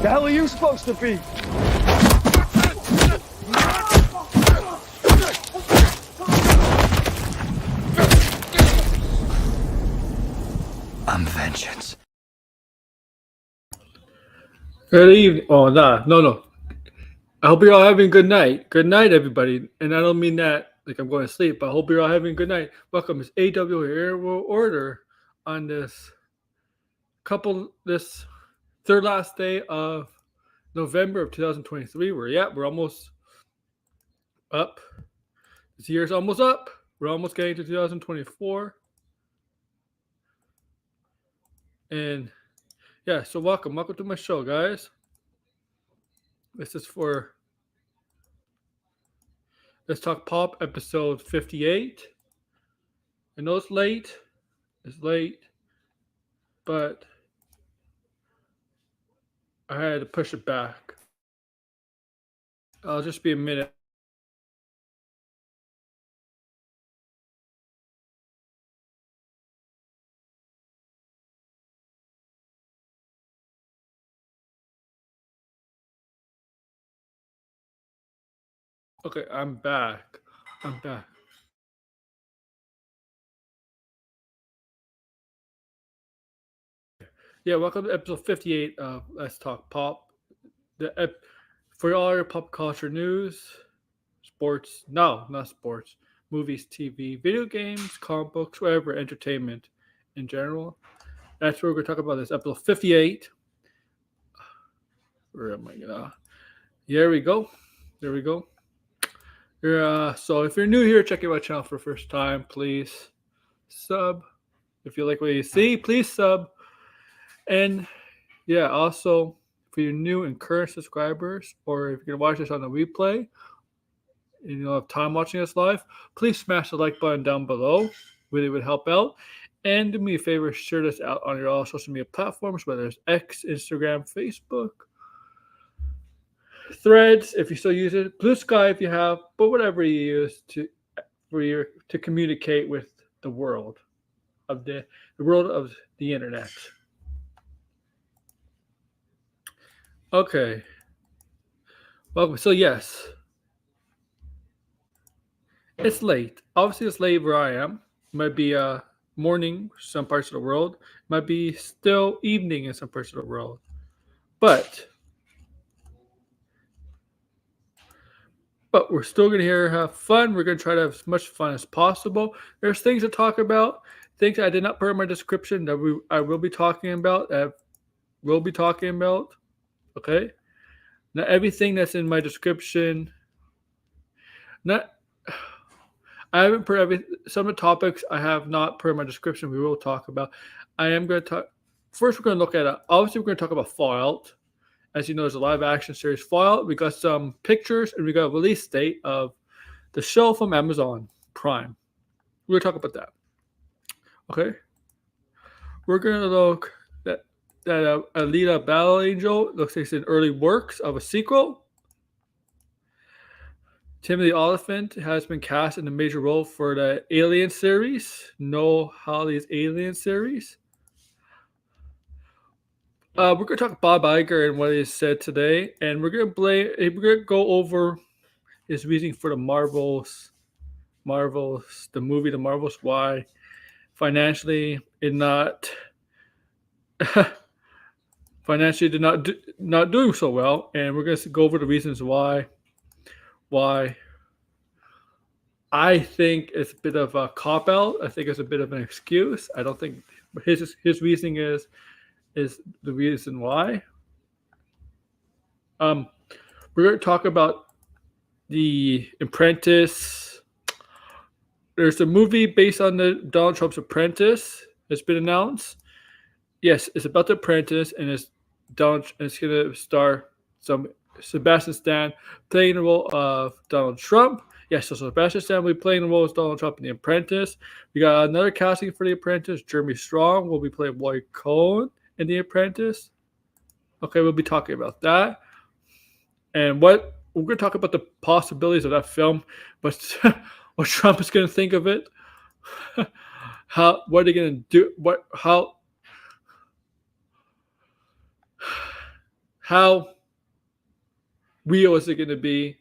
The hell are you supposed to be? I'm vengeance. Good evening. Oh, no. I hope you're all having a good night. Good night, everybody. And I don't mean that like I'm going to sleep, but I hope you're all having a good night. Welcome. It's AW here. We'll order on this third last day of November of 2023. We're almost up. This year's almost up. We're almost getting to 2024. And yeah, so welcome to my show, guys. This is for Let's Talk Pop episode 58. I know it's late, but I had to push it back. I'll just be a minute. Okay, I'm back. Yeah, welcome to episode 58 of Let's Talk Pop. For all your pop culture news, sports, no, not sports, movies, TV, video games, comic books, whatever, entertainment in general. That's what we're going to talk about this episode 58. Where am I gonna? There we go. So if you're new here, checking my channel for the first time, please sub. If you like what you see, please sub. And yeah, also for your new and current subscribers, or if you're gonna watch this on the replay, and you don't have time watching us live, please smash the like button down below. Really would help out. And do me a favor, share this out on your all social media platforms, whether it's X, Instagram, Facebook, Threads if you still use it, Blue Sky if you have, but whatever you use to communicate with the world of the internet. Okay. Welcome. So yes, it's late. Obviously, it's late where I am. It might be morning in some parts of the world. It might be still evening in some parts of the world. But we're still going to have fun. We're going to try to have as much fun as possible. There's things to talk about, things I did not put in my description that I will be talking about. Okay? Not everything that's in my description. I haven't put some of the topics I have not put in my description. We will talk about. I am going to talk. First, we're going to look at obviously we're going to talk about Fallout. As you know, there's a live action series Fallout. We got some pictures and we got a release date of the show from Amazon Prime. We're going to talk about that. Okay. We're going to look that Alita Battle Angel looks like it's in early works of a sequel. Timothy Olyphant has been cast in a major role for the Alien series. No Hawley's Alien series. We're going to talk Bob Iger and what he said today, and we're going to go over his reasoning for the Marvels, the movie The Marvels. Why financially did not doing so well, and we're going to go over the reasons why I think it's a bit of a cop out. I think it's a bit of an excuse. I don't think his reasoning is the reason why. We're going to talk about the Apprentice. There's a movie based on the Donald Trump's Apprentice that's been announced. Yes, it's about the Apprentice, and it's going to star some Sebastian Stan playing the role of Donald Trump. Yes, so Sebastian Stan will be playing the role of Donald Trump in The Apprentice. We got another casting for The Apprentice. Jeremy Strong will be playing Lloyd Cohen in The Apprentice. Okay, we'll be talking about that. And we're going to talk about the possibilities of that film, but what Trump is going to think of it. What are they going to do? How real is it going to be?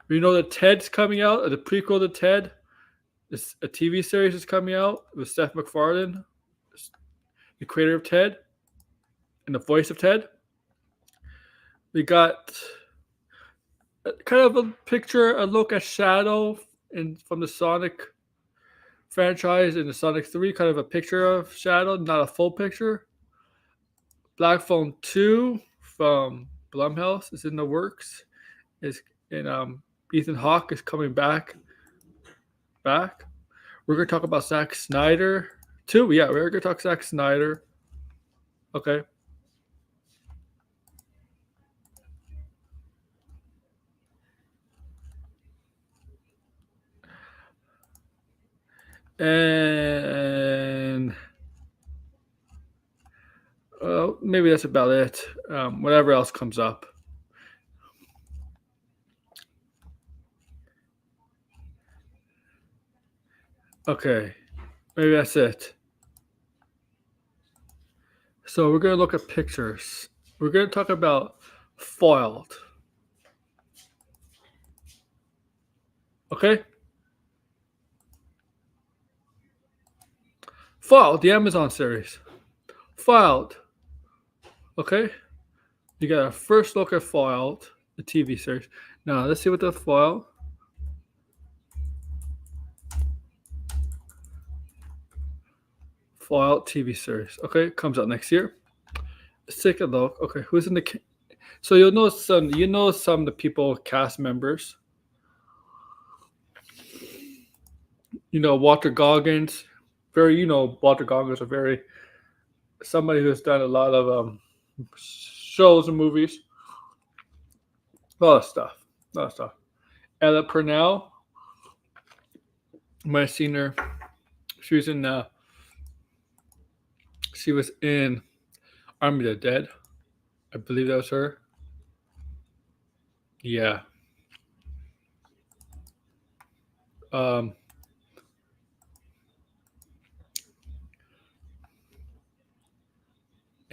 We know that Ted's coming out, the prequel to Ted. A TV series is coming out with Seth MacFarlane, the creator of Ted, and the voice of Ted. We got kind of a picture, a look at Shadow from the Sonic franchise in the Sonic 3, kind of a picture of Shadow, not a full picture. Black Phone 2 from Blumhouse is in the works. Ethan Hawke is coming back. We're going to talk about Zack Snyder too. Yeah, we're going to talk Zack Snyder. Okay. And maybe that's about it. Whatever else comes up. Okay, maybe that's it. So we're going to look at pictures. We're going to talk about Foiled. Okay? Foiled, the Amazon series. Foiled. Okay? You got a first look at Foiled, the TV series. Now, let's see what the Foiled. Foiled TV series. Okay, comes out next year. Let's take a look. Okay, who's in the? So you'll know some. You know some of the people, cast members. You know Walter Goggins. Walter Goggins are very somebody who's done a lot of shows and movies. A lot of stuff. Ella Purnell. You might have seen her. She was in Army of the Dead. I believe that was her. Yeah. And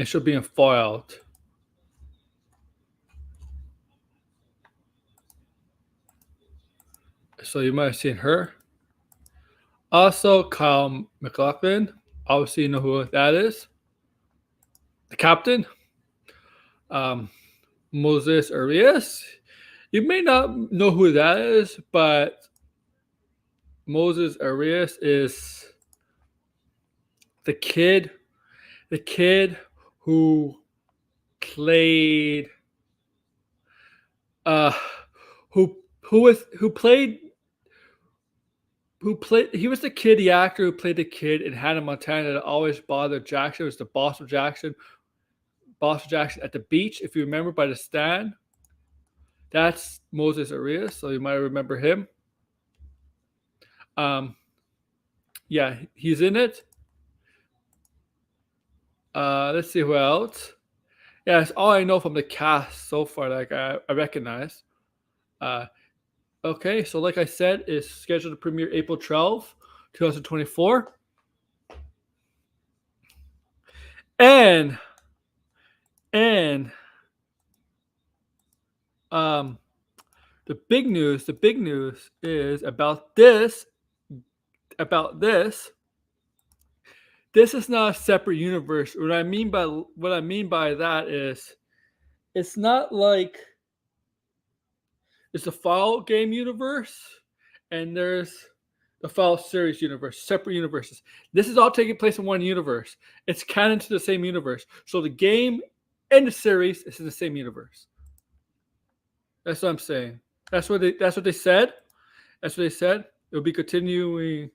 she'll be in Foiled. So you might have seen her. Also, Kyle MacLachlan. Obviously, you know who that is. The captain. Moses Arias. You may not know who that is, but Moses Arias is the kid who played he was the actor who played the kid in Hannah Montana that always bothered Jackson. It was the boss of Jackson at the beach, if you remember, by the stand. That's Moses Arias, so you might remember him. Yeah, he's in it. Let's see who else. Yeah, that's all I know from the cast so far. Like I recognize. Okay, so like I said, it's scheduled to premiere April 12th, 2024. And the big news is about this. This is not a separate universe. What I mean by that is it's not like it's a Fallout game universe and there's the Fallout series universe, separate universes. This is all taking place in one universe. It's canon to the same universe. So the game and the series is in the same universe. That's what I'm saying. That's what they said. It'll be continuing.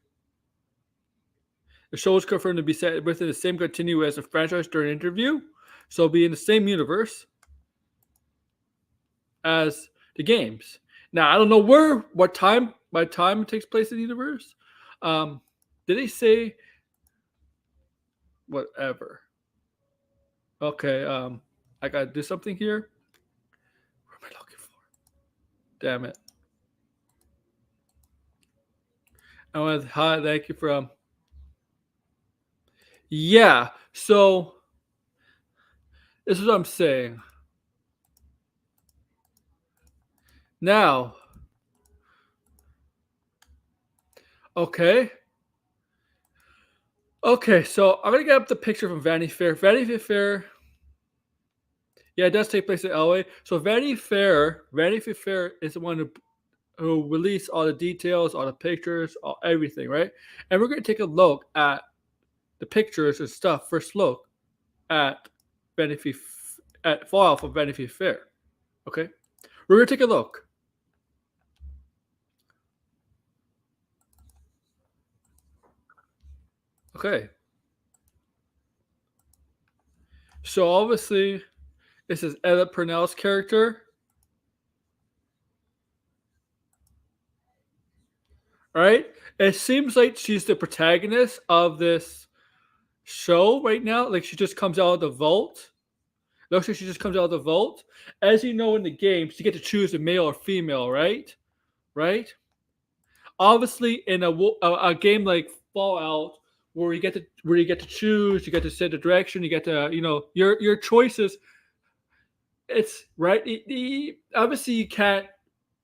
The show is confirmed to be set within the same continuity as the franchise during an interview. So it'll be in the same universe as the games. Now, I don't know what time it takes place in the universe. Did they say whatever? Okay, I gotta do something here. What am I looking for? Damn it. I want to thank you for yeah. So This is what I'm saying. Now, okay. Okay, so I'm gonna get up the picture from Vanity Fair. Vanity Fair, yeah, it does take place in LA. So Vanity Fair is the one who released all the details, all the pictures, everything, right? And we're gonna take a look at the pictures and stuff. First look at at Fallout from Vanity Fair. Okay, we're gonna take a look. Okay. So obviously, this is Ella Purnell's character. Right? It seems like she's the protagonist of this show right now. Like she just comes out of the vault. Looks like she just comes out of the vault. As you know in the games, you get to choose a male or female, right? Right? Obviously, in a game like Fallout, where you get to choose, you get to set the direction, you get to your choices. It's right. Obviously, you can't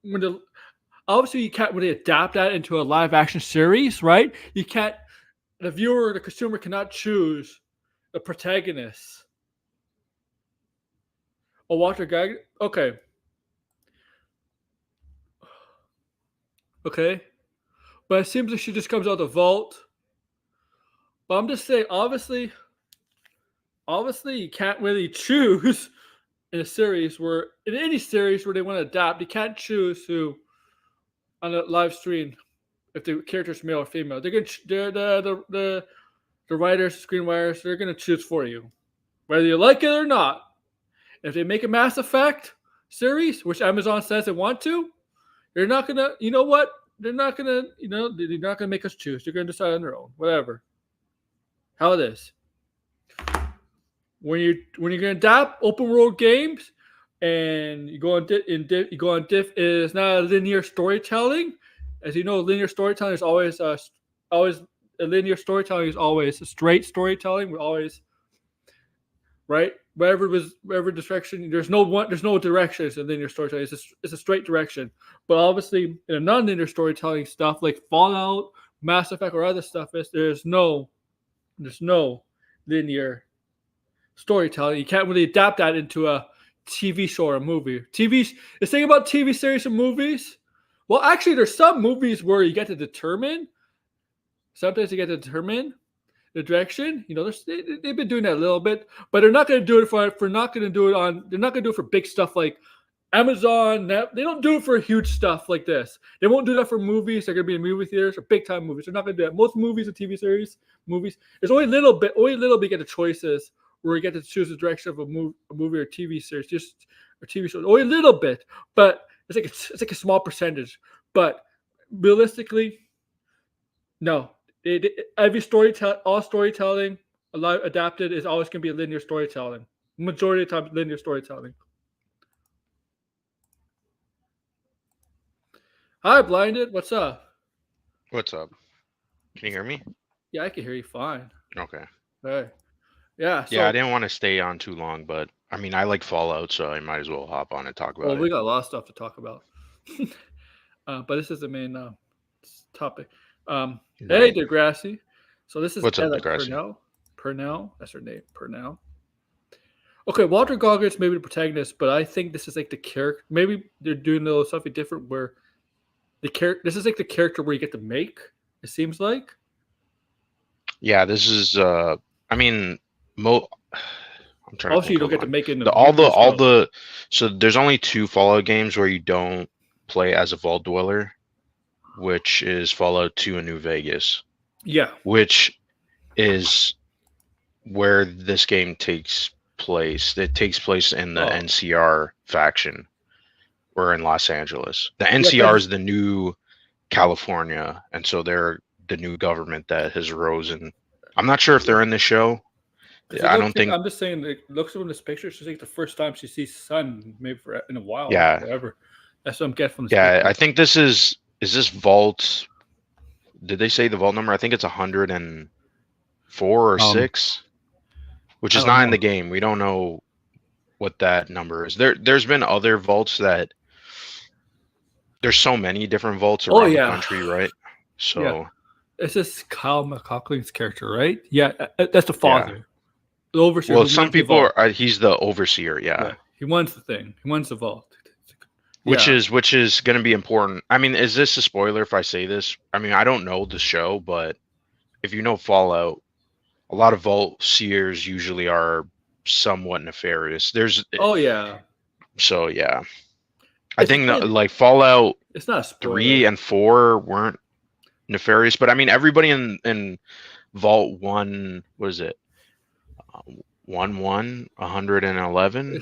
really adapt that into a live action series, right? You can't. The viewer or the consumer cannot choose the protagonist. Or Walter Gag. Okay. Okay. But it seems like she just comes out of the vault. But I'm just saying, obviously, you can't really choose in any series where they want to adapt. You can't choose who on a live stream if the character's male or female. They're the writers, screenwriters, they're gonna choose for you, whether you like it or not. If they make a Mass Effect series, which Amazon says they want to, they're not gonna. You know what? They're not gonna. They're not gonna make us choose. They're gonna decide on their own. Whatever. How it is. When you're gonna adapt open world games, and you go on diff is not a linear storytelling. As you know, linear storytelling is always a straight storytelling. We're always right. Wherever direction, there's no directions in linear storytelling. It's a straight direction. But obviously, in a non-linear storytelling stuff like Fallout, Mass Effect, or other stuff, there's no linear storytelling. You can't really adapt that into a TV show or a movie. The thing about TV series and movies, well, actually, there's some movies where you get to determine. Sometimes you get to determine the direction. They've been doing that a little bit, but they're not going to do it They're not going to do it for big stuff like Amazon. They don't do it for huge stuff like this. They won't do that for movies. They're going to be in movie theaters or big time movies. They're not going to do that. Most movies and TV series, there's only a little bit you get the choices where you get to choose the direction of a movie or TV series, or TV show. Only a little bit, but it's like a small percentage. But realistically, no. All storytelling adapted is always going to be linear storytelling. Majority of the time, linear storytelling. Hi, Blinded. What's up? What's up? Can you hear me? Yeah, I can hear you fine. Okay. Hey. Yeah. Yeah, I didn't want to stay on too long, but I mean, I like Fallout, so I might as well hop on and talk about it. We got a lot of stuff to talk about. But this is the main topic. Hey, Degrassi. So this is What's up, Degrassi? Purnell. That's her name. Purnell. Okay, Walter Goggins may be the protagonist, but I think this is like the character. Maybe they're doing a little something different where this is like the character where you get to make. It seems like. Yeah, this is. I mean, I'm trying. Also, you don't get to make it. So there's only 2 Fallout games where you don't play as a vault dweller, which is Fallout 2 and New Vegas. Yeah. Which is where this game takes place. It takes place in the NCR faction. Or in Los Angeles. The NCR is the new California, and so they're the new government that has arisen. I'm not sure if they're in the show. I don't think. I'm just saying, it looks from this picture. It's like the first time she sees sun, maybe in a while. Yeah. Whatever. That's what I'm getting from this. Yeah, picture. I think this is this vault. Did they say the vault number? I think it's 104 or 6, which is not in the game. We don't know what that number is. There's been other vaults that there's so many different vaults around the country, right? So it's just Kyle McLaughlin's character, right? Yeah, that's the yeah. father, the overseer. Well, who some runs the people vault. are he's the overseer, Yeah, he runs the thing. He runs the vault. which Yeah. is going to be important. I mean, is this a spoiler if I say this? I mean, I don't know the show, but if you know Fallout, a lot of vault seers usually are somewhat nefarious. Oh yeah. So yeah, I think It's, like Fallout it's not a spoiler. 3 and 4 weren't nefarious, but I mean everybody in Vault 1, what is it? 111.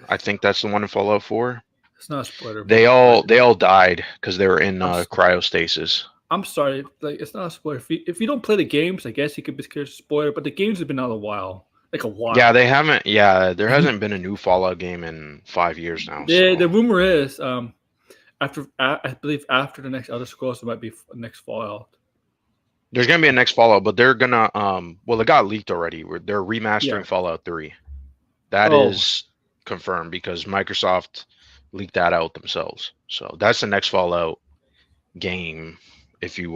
I think that's the one in Fallout 4. It's not a spoiler. They all died because they were in cryostasis. I'm sorry, like it's not a spoiler. If you don't play the games, I guess you could be scared of spoiler. But the games have been out a while, like a while. Yeah, they haven't. Yeah, there hasn't been a new Fallout game in 5 years now. The rumor is, after I believe after the next Elder Scrolls, there might be next Fallout. There's gonna be a next Fallout, but they're gonna well, it got leaked already. They're remastering Fallout 3. That is confirmed because Microsoft leaked that out themselves. So that's the next Fallout game, if you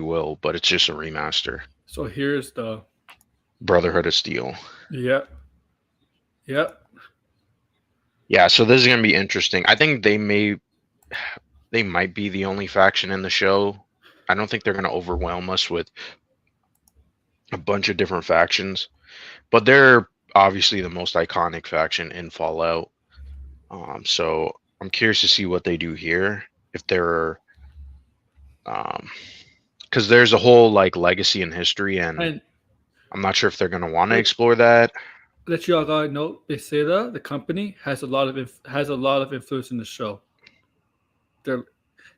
will, but it's just a remaster. So here's the Brotherhood of Steel. Yep. Yeah, so this is gonna be interesting. I think they might be the only faction in the show. I don't think they're gonna overwhelm us with a bunch of different factions, but they're obviously the most iconic faction in Fallout. So I'm curious to see what they do here. If they're because there's a whole like legacy and history, and I'm not sure if they're gonna want to explore that. Let you all know, Bethesda, the company, has a lot of influence in the show. They're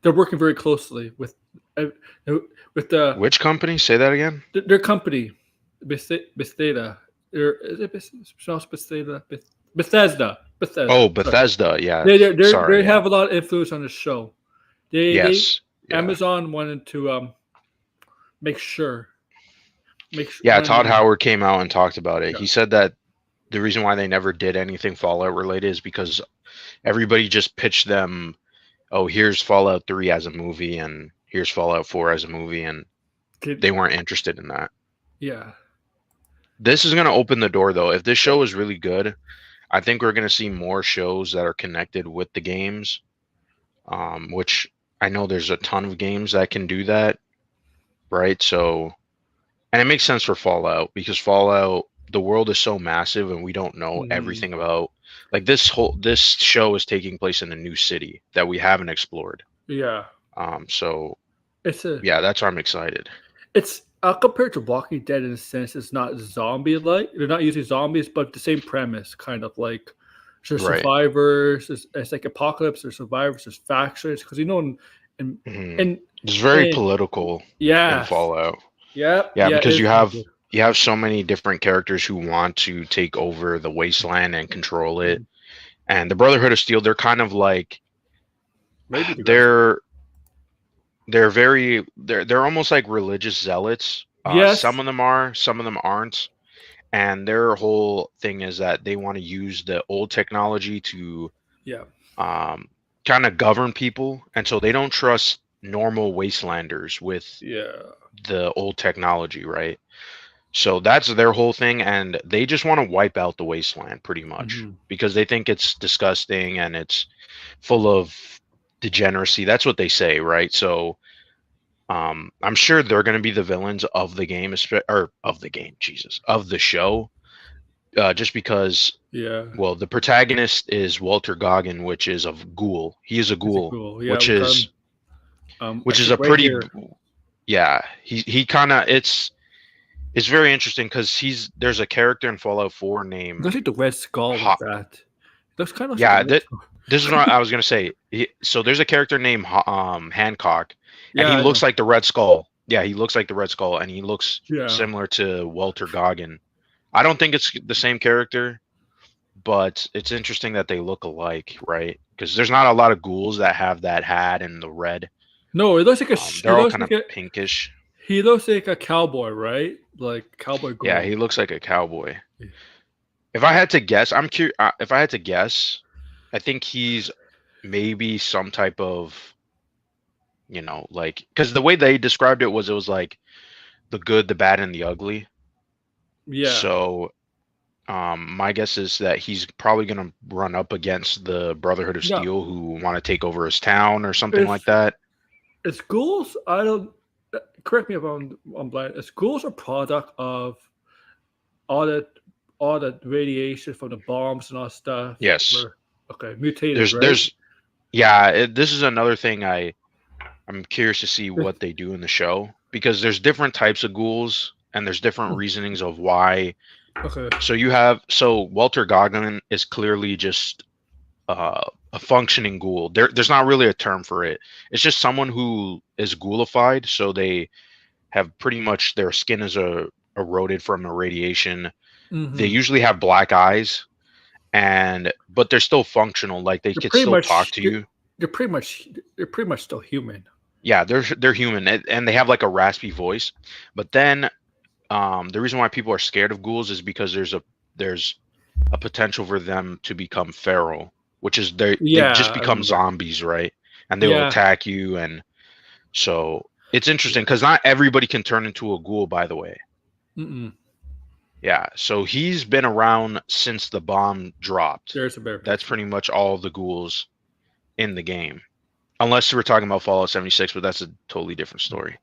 working very closely with the Which company? Say that again. Their company, Bethesda. Is it Bethesda? Bethesda. Oh, Bethesda. Yeah. They have a lot of influence on the show. Amazon wanted to make sure. Yeah, Todd Howard came out and talked about it. Yeah. He said that the reason why they never did anything Fallout related is because everybody just pitched them, oh, here's Fallout 3 as a movie and here's Fallout 4 as a movie, and they weren't interested in that. Yeah. This is going to open the door, though. If this show is really good, I think we're going to see more shows that are connected with the games, which I know there's a ton of games that can do that, right? So, and it makes sense for Fallout because Fallout, the world is so massive and we don't know everything about, like this show is taking place in a new city that we haven't explored. Yeah. So that's why I'm excited. It's compared to Walking Dead in a sense, it's not zombie-like. They're not using zombies, but the same premise, kind of like there's survivors. It's like apocalypse. There's survivors. There's factions because and it's very political. Yeah. In Fallout. Yeah. Because you have so many different characters who want to take over the wasteland and control it. And the Brotherhood of Steel, they're kind of like they're almost like religious zealots. Yes. Some of them are, some of them aren't. And their whole thing is that they want to use the old technology to kind of govern people. And so they don't trust normal wastelanders with the old technology, right? So that's their whole thing, and they just want to wipe out the wasteland pretty much because they think it's disgusting and it's full of degeneracy. That's what they say, right? So I'm sure they're going to be the villains of the game, of the show, just because. Yeah. Well, the protagonist is Walter Goggin, which is a ghoul. He is a ghoul, which is a pretty. Yeah, he kind of it's very interesting because there's a character in Fallout 4 named. Looks like the Red Skull with that. Looks kind of this is what I was gonna say. So there's a character named Hancock, and he looks like the Red Skull. Yeah, he looks like the Red Skull, and he looks similar to Walter Goggin. I don't think it's the same character, but it's interesting that they look alike, right? Because there's not a lot of ghouls that have that hat and the red. No, it looks like they're all kind of pinkish. He looks like a cowboy, right? Like cowboy ghoul. Yeah, he looks like a cowboy. If I had to guess, I'm curious. If I had to guess, I think he's maybe some type of, like, because the way they described it was like the good, the bad, and the ugly. Yeah. So, my guess is that he's probably gonna run up against the Brotherhood of No, Steel, who want to take over his town or something like it's that. ghouls. I don't. Correct me if I'm blind. Is ghouls a product of all that all the radiation from the bombs and all that stuff? Yes. Okay, mutated, There's right? there's yeah. This is another thing I'm curious to see what they do in the show, because there's different types of ghouls and there's different reasonings of why. Okay. So Walter Goggin is clearly just a functioning ghoul. There's not really a term for it. It's just someone who is ghoulified, so they have pretty much their skin is eroded from the radiation. They usually have black eyes, but they're still functional. Like they could still talk to you. They're pretty much still human. Yeah, they're human, and they have like a raspy voice. But then the reason why people are scared of ghouls is because there's a potential for them to become feral, which is they just become zombies, right? And they will attack you, and so it's interesting because not everybody can turn into a ghoul, by the way. Yeah, so he's been around since the bomb dropped. There's a bear. That's pretty much all the ghouls in the game, unless we're talking about Fallout 76, but that's a totally different story.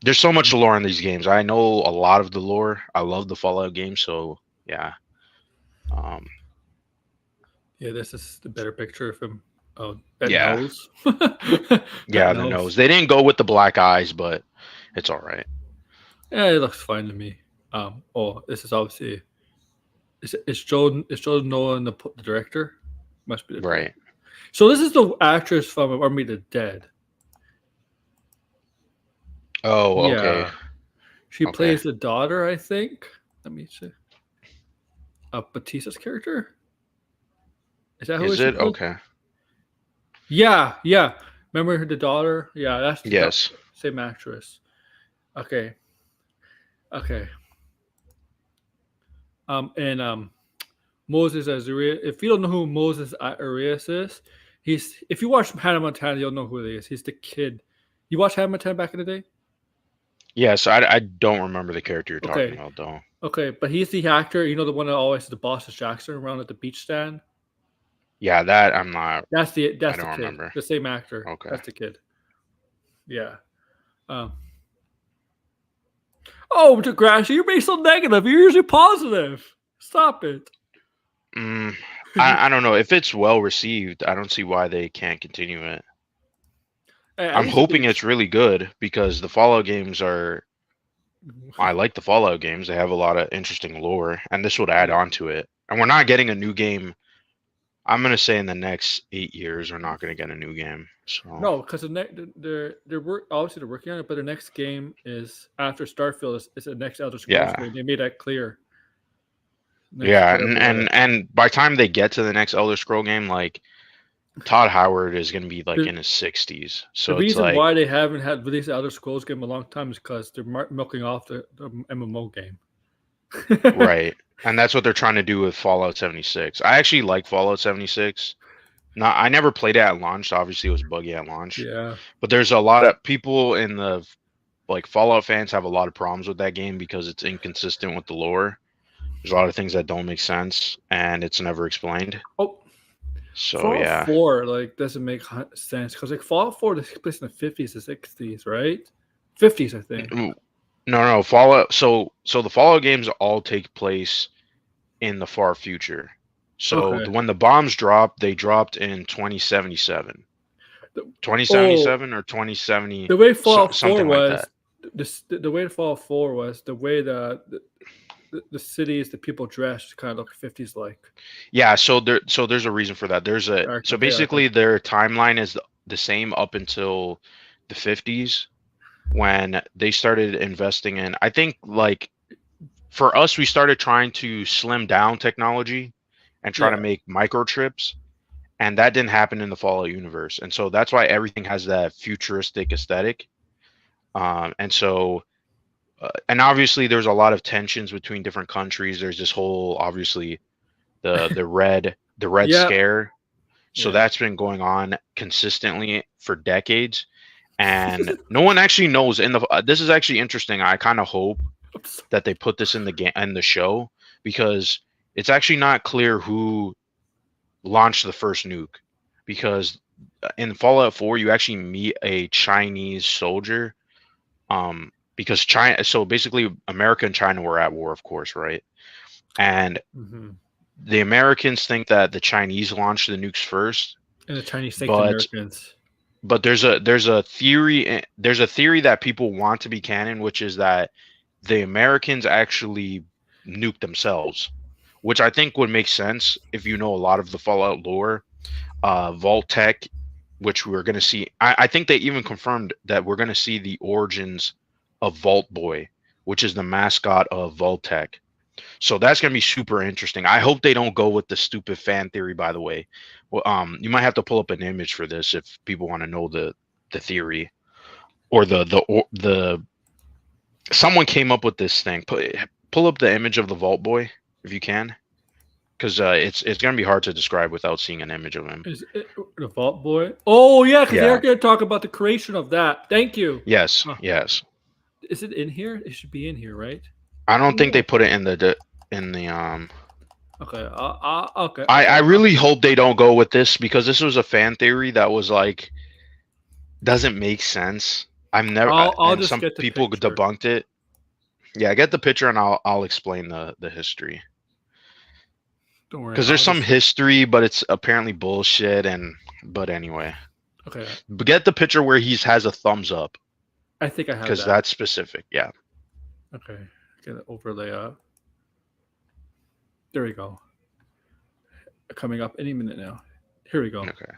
There's so much lore in these games. I know a lot of the lore. I love the Fallout games, so yeah. Yeah, this is the better picture of him. Oh, yeah. Nose. Yeah, the nose. They didn't go with the black eyes, but it's all right. Yeah, it looks fine to me. This is obviously is Joe Nolan the director? Must be the right. Director. So this is the actress from Army of the Dead. Oh, okay. Yeah. She plays the daughter, I think. Let me see. Batista's character. Is that who is it? Okay. Yeah. Remember the daughter? Yeah, that's the same actress. Okay. Moses Azarias. If you don't know who Moses Arias is, if you watch Hannah Montana, you'll know who he is. He's the kid. You watched Hannah Montana back in the day? Yes, I don't remember the character you're talking about, though. Okay, but he's the actor. You know, the one that always is the boss of Jackson around at the beach stand. Yeah, that I'm not. That's the kid. Remember. The same actor. Okay, that's the kid. Yeah. Oh, Degrassi, you're being so negative. You're usually positive. Stop it. I don't know. If it's well received, I don't see why they can't continue it. I'm hoping it's really good because the Fallout games are. I like the Fallout games. They have a lot of interesting lore, and this would add on to it. And we're not getting a new game. I'm gonna say in the next 8 years, we're not gonna get a new game. So no, because they're working on it, but the next game is after Starfield. Is the next Elder Scrolls game. They made that clear. And by the time they get to the next Elder Scroll game, like Todd Howard is going to be like in his 60s. So the reason why they haven't had released the Elder Scrolls game in a long time is because they're milking off the MMO game. Right, and that's what they're trying to do with Fallout 76. I actually like Fallout 76. I never played it at launch. Obviously, it was buggy at launch. Yeah, but there's a lot of people in the Fallout fans have a lot of problems with that game because it's inconsistent with the lore. There's a lot of things that don't make sense, and it's never explained. Oh, so Fallout 4 doesn't make sense because Fallout 4 takes place in the 50s and 60s, right? 50s, I think. No, Fallout. So the Fallout games all take place in the far future. So when the bombs dropped, they dropped in 2077. 2077 or 2070. The way Fallout 4 was, like the way Fallout 4 was, the way the cities, the people dressed kind of look 50s like. Yeah, so there's a reason for that. So basically their timeline is the same up until the 50s when they started investing in, I think, for us, we started trying to slim down technology and try to make microchips, and that didn't happen in the Fallout universe. And so that's why everything has that futuristic aesthetic. And so and obviously there's a lot of tensions between different countries. There's this whole, obviously, the red Yeah. scare. So Yeah. that's been going on consistently for decades, and no one actually knows. In the this is actually interesting. I kind of hope that they put this in the game and the show, because it's actually not clear who launched the first nuke, because in Fallout 4 you actually meet a Chinese soldier, because China, so basically America and China were at war, of course, right? And the Americans think that the Chinese launched the nukes first, And the Chinese think the but Americans. there's a theory that people want to be canon, which is that the Americans actually nuked themselves, which I think would make sense if you know a lot of the Fallout lore. Vault Tech, which we're going to see. I think they even confirmed that we're going to see the origins of Vault Boy, which is the mascot of Vault Tech. So that's going to be super interesting. I hope they don't go with the stupid fan theory, by the way. Well, you might have to pull up an image for this if people want to know the theory, or the someone came up with this thing. Pull up the image of the Vault Boy if you can, because it's going to be hard to describe without seeing an image of him. Is it the Vault Boy? Oh yeah, because Yeah. they're going to talk about the creation of that. Thank you. Yes, Huh. yes. Is it in here? It should be in here, right? I don't think they put it in the Okay. Okay. I really hope they don't go with this, because this was a fan theory that was like, doesn't make sense. I've never I'll and just some get the people picture. debunked it. Yeah, get the picture and I'll explain the history. Don't worry. Because there's I'll some just- history, but it's apparently bullshit. But anyway, Okay. but get the picture where he has a thumbs up, I think I have because that. that's specific. Yeah. Okay. Get an overlay up. There we go. Coming up any minute now. Here we go. Okay.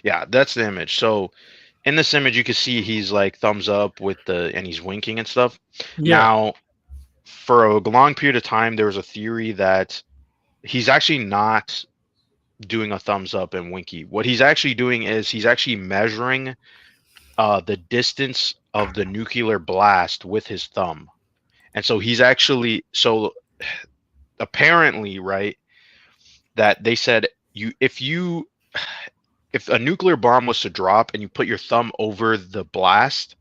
Yeah, that's the image. So in this image, you can see he's like thumbs up and he's winking and stuff. Yeah. Now, for a long period of time, there was a theory that he's actually not doing a thumbs up and winky. What he's actually doing is he's actually measuring the distance of the nuclear blast with his thumb. And so he's actually, so apparently, right, that they said if a nuclear bomb was to drop and you put your thumb over the blast,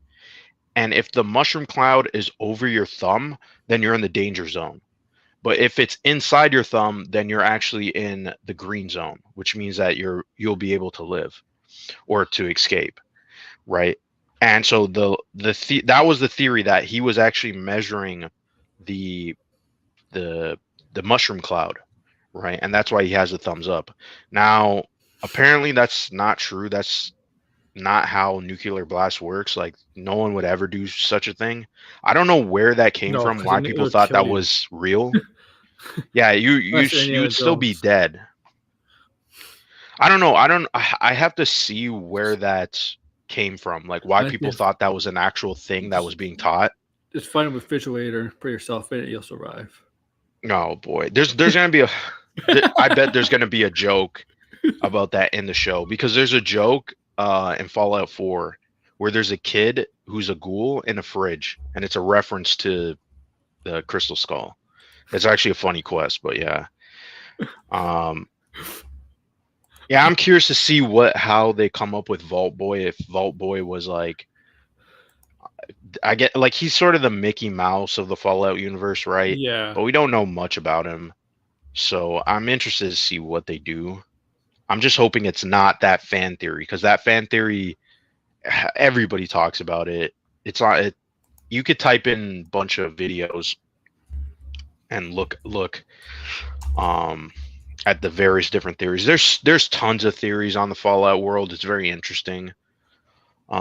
and if the mushroom cloud is over your thumb, then you're in the danger zone. But if it's inside your thumb, then you're actually in the green zone, which means that you'll be able to live or to escape, right? And so that was the theory, that he was actually measuring the mushroom cloud, right? And that's why he has the thumbs up. Now, apparently that's not true. That's not how nuclear blast works. Like, no one would ever do such a thing. I don't know where that came No, from, 'cause why then it people would thought kill that you. was real. Yeah, you Unless you're would still be Jones. dead. I don't know. I have to see where that came from. Like, why I people think- thought that was an actual thing that was being taught. Just find a refrigerator, put yourself in it, you'll survive. Oh boy, there's gonna be I bet there's gonna be a joke about that in the show, because there's a joke in Fallout 4 where there's a kid who's a ghoul in a fridge, and it's a reference to the Crystal Skull. It's actually a funny quest, but yeah. Yeah, I'm curious to see how they come up with Vault Boy. If Vault Boy was like, I get, like, he's sort of the Mickey Mouse of the Fallout universe, right? Yeah. But we don't know much about him, so I'm interested to see what they do. I'm just hoping it's not that fan theory, because that fan theory, everybody talks about it. It's not it. You could type in a bunch of videos and look at the various different theories. There's tons of theories on the Fallout world. It's very interesting.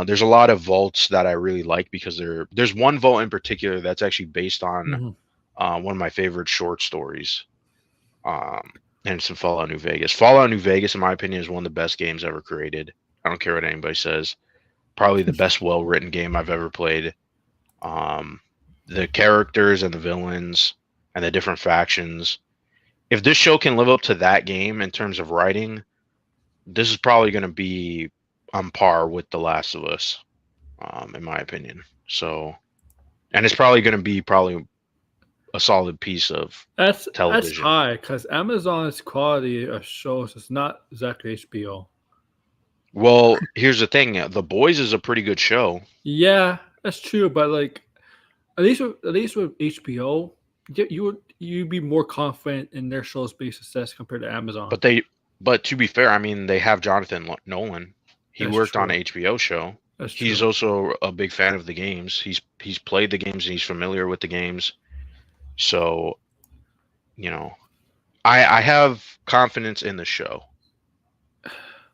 There's a lot of vaults that I really like, because there's one vault in particular that's actually based on one of my favorite short stories. And it's in Fallout New Vegas. Fallout New Vegas, in my opinion, is one of the best games ever created. I don't care what anybody says. Probably the best well-written game I've ever played. The characters and the villains and the different factions. If this show can live up to that game in terms of writing, this is probably going to be on par with The Last of Us, in my opinion. So, And it's probably going to be a solid piece of That's television. high because Amazon's quality of shows is not exactly HBO. Well, here's the thing: The Boys is a pretty good show. Yeah, that's true, but like at least with HBO, you'd be more confident in their show's based success compared to Amazon. But to be fair, I mean, they have Jonathan Nolan. He That's worked on true. an HBO show. That's He's true. also a big fan of the games. He's played the games and he's familiar with the games. So, I have confidence in the show.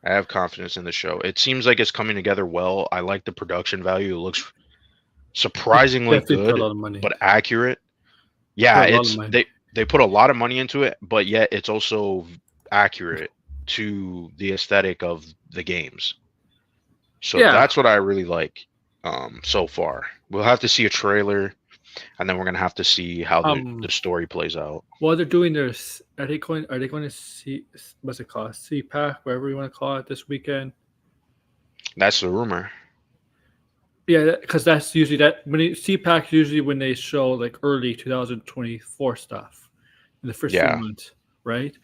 It seems like it's coming together well. I like the production value. It looks surprisingly Definitely put a good, lot of money. but accurate. Yeah, Put a lot of money. they put a lot of money into it, but yet it's also accurate to the aesthetic of the games. So that's what I really like so far. We'll have to see a trailer, and then we're gonna have to see how the story plays out. While they're doing their, are they going to see, what's it called, CPAC, whatever you want to call it, this weekend? That's the rumor. Yeah, because that's usually CPAC usually when they show like early 2024 stuff in the first few months, right?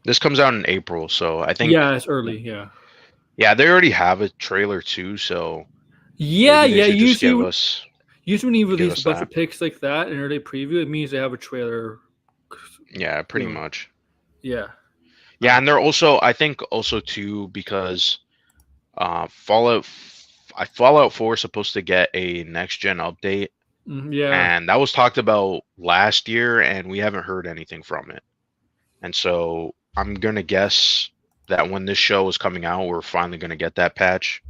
This comes out in April, so I think it's early. Yeah, they already have a trailer too, so usually when you give release us a bunch that. of pics like that in early preview, it means they have a trailer. Yeah, pretty much. Yeah, and they're also, I think, also too, because Fallout 4 is supposed to get a next gen update. And that was talked about last year, and we haven't heard anything from it. And so I'm gonna guess that when this show is coming out, we're finally gonna get that patch.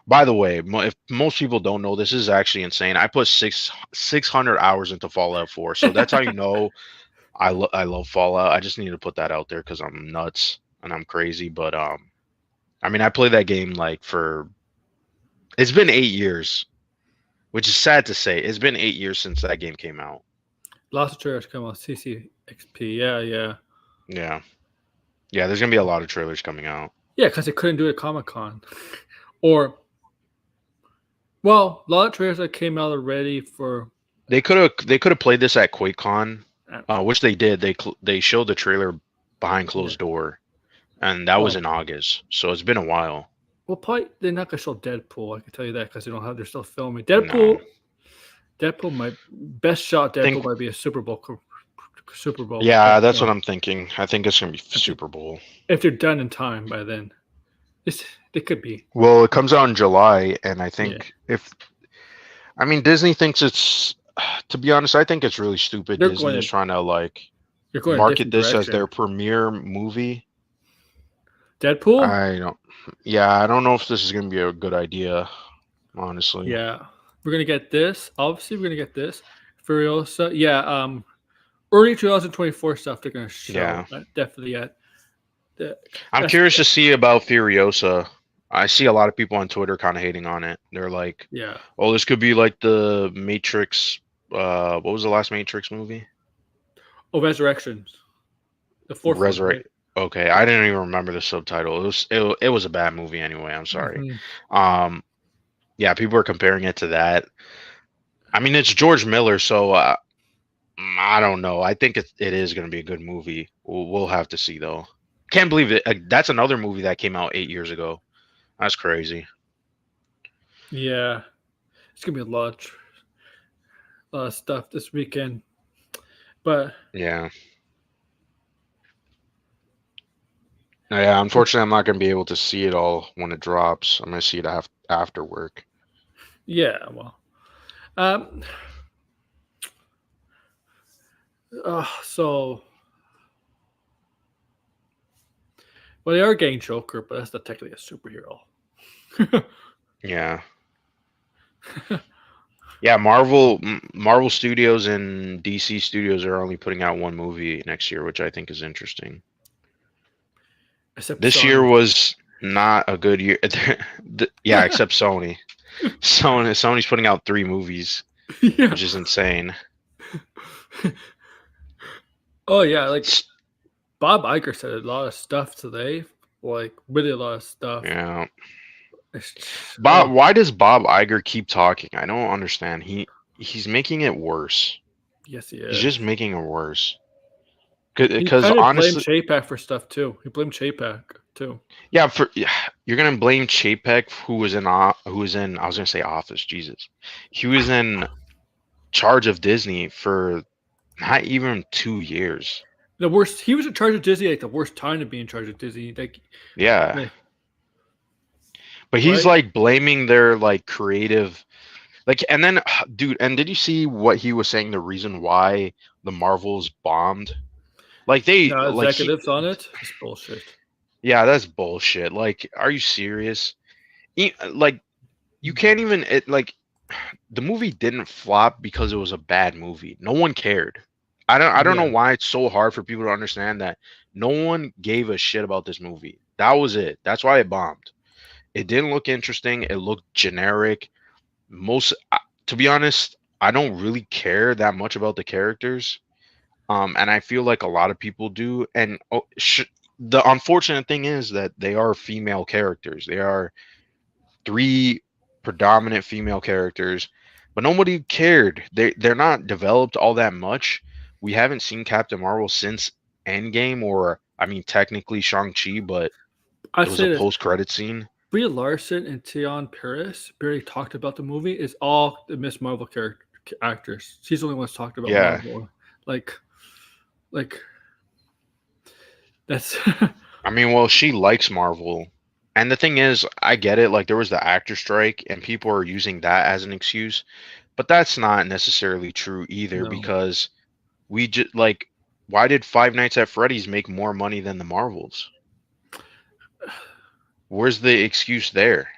By the way, if most people don't know, this is actually insane. I put 600 hours into Fallout 4, so that's how you know I love Fallout. I just need to put that out there because I'm nuts and I'm crazy. But I mean, I played that game it's been 8 years, which is sad to say. It's been 8 years since that game came out. Lots of trailers come out. CCXP, yeah. There's gonna be a lot of trailers coming out. Yeah, because they couldn't do it at Comic-Con, or a lot of trailers that came out already for. They could have played this at QuakeCon, which they did. They showed the trailer behind closed door, and that was in August. So it's been a while. Well, probably they're not gonna show Deadpool. I can tell you that because they're still filming Deadpool. No. Deadpool might might be a Super Bowl. Yeah, that's what I'm thinking. I think it's gonna be Super Bowl if they're done in time by then. It could be. Well, it comes out in July, and I think Disney thinks it's. To be honest, I think it's really stupid. Disney is trying to market this as their premiere movie. Deadpool? I don't know if this is going to be a good idea, honestly. Yeah. We're going to get this. Obviously, we're going to get this. Furiosa. Yeah. Early 2024 stuff they're going to show. Yeah. Definitely at. I'm curious to see about Furiosa. I see a lot of people on Twitter kind of hating on it. They're like, oh, this could be like the Matrix. What was the last Matrix movie? Oh, Resurrections. The fourth one. Right? Okay, I didn't even remember the subtitle. It was a bad movie anyway. I'm sorry. Mm-hmm. People are comparing it to that. I mean, it's George Miller, so I don't know. I think it is going to be a good movie. We'll have to see though. Can't believe it. That's another movie that came out 8 years ago. That's crazy. Yeah, it's gonna be a lot of stuff this weekend, but unfortunately, I'm not gonna be able to see it all when it drops. I'm gonna see it after work. Yeah, well, they are getting Joker, but that's not technically a superhero. Yeah. Yeah, Marvel Studios and DC Studios are only putting out one movie next year, which I think is interesting. Except this year was not a good year. Except Sony. Sony's putting out 3 movies, which is insane. Oh yeah, like Bob Iger said a lot of stuff today, like really a lot of stuff. Yeah. Bob, why does Bob Iger keep talking? I don't understand. He's making it worse. Yes, he He's is. just making it worse. He Because kind of blamed honestly, Chapek for stuff too. He blamed Chapek too. yeah, you're gonna blame Chapek, who was in I was gonna say office. Jesus, he was in charge of Disney for not even 2 years. The worst. He was in charge of Disney. Like the worst time to be in charge of Disney. Yeah, Like, but he's right? like blaming their like creative, like, and then, dude, and did you see what he was saying? The reason why the Marvels bombed, like The executives on it. It's bullshit. yeah, that's bullshit. Like, are you serious? Like, you can't even like the movie didn't flop because it was a bad movie. No one cared. I don't know Yeah. why it's so hard for people to understand that no one gave a shit about this movie. That was it. That's why it bombed. It didn't look interesting. It looked generic. To be honest, I don't really care that much about the characters. And I feel like a lot of people do. And the unfortunate thing is that they are female characters. They are three predominant female characters, but nobody cared. They're not developed all that much. We haven't seen Captain Marvel since Endgame, or I mean, technically Shang-Chi, but I it was say a this: post-credit scene. Brie Larson and Tion Paris barely talked about the movie. It's all the Miss Marvel character actors. She's the only one that's talked about Yeah. Marvel. Like that's I mean, well, she likes Marvel. And the thing is, I get it. Like, there was the actor strike, and people are using that as an excuse. But that's not necessarily true either, no. because we just, like, why did Five Nights at Freddy's make more money than the Marvels? Where's the excuse there?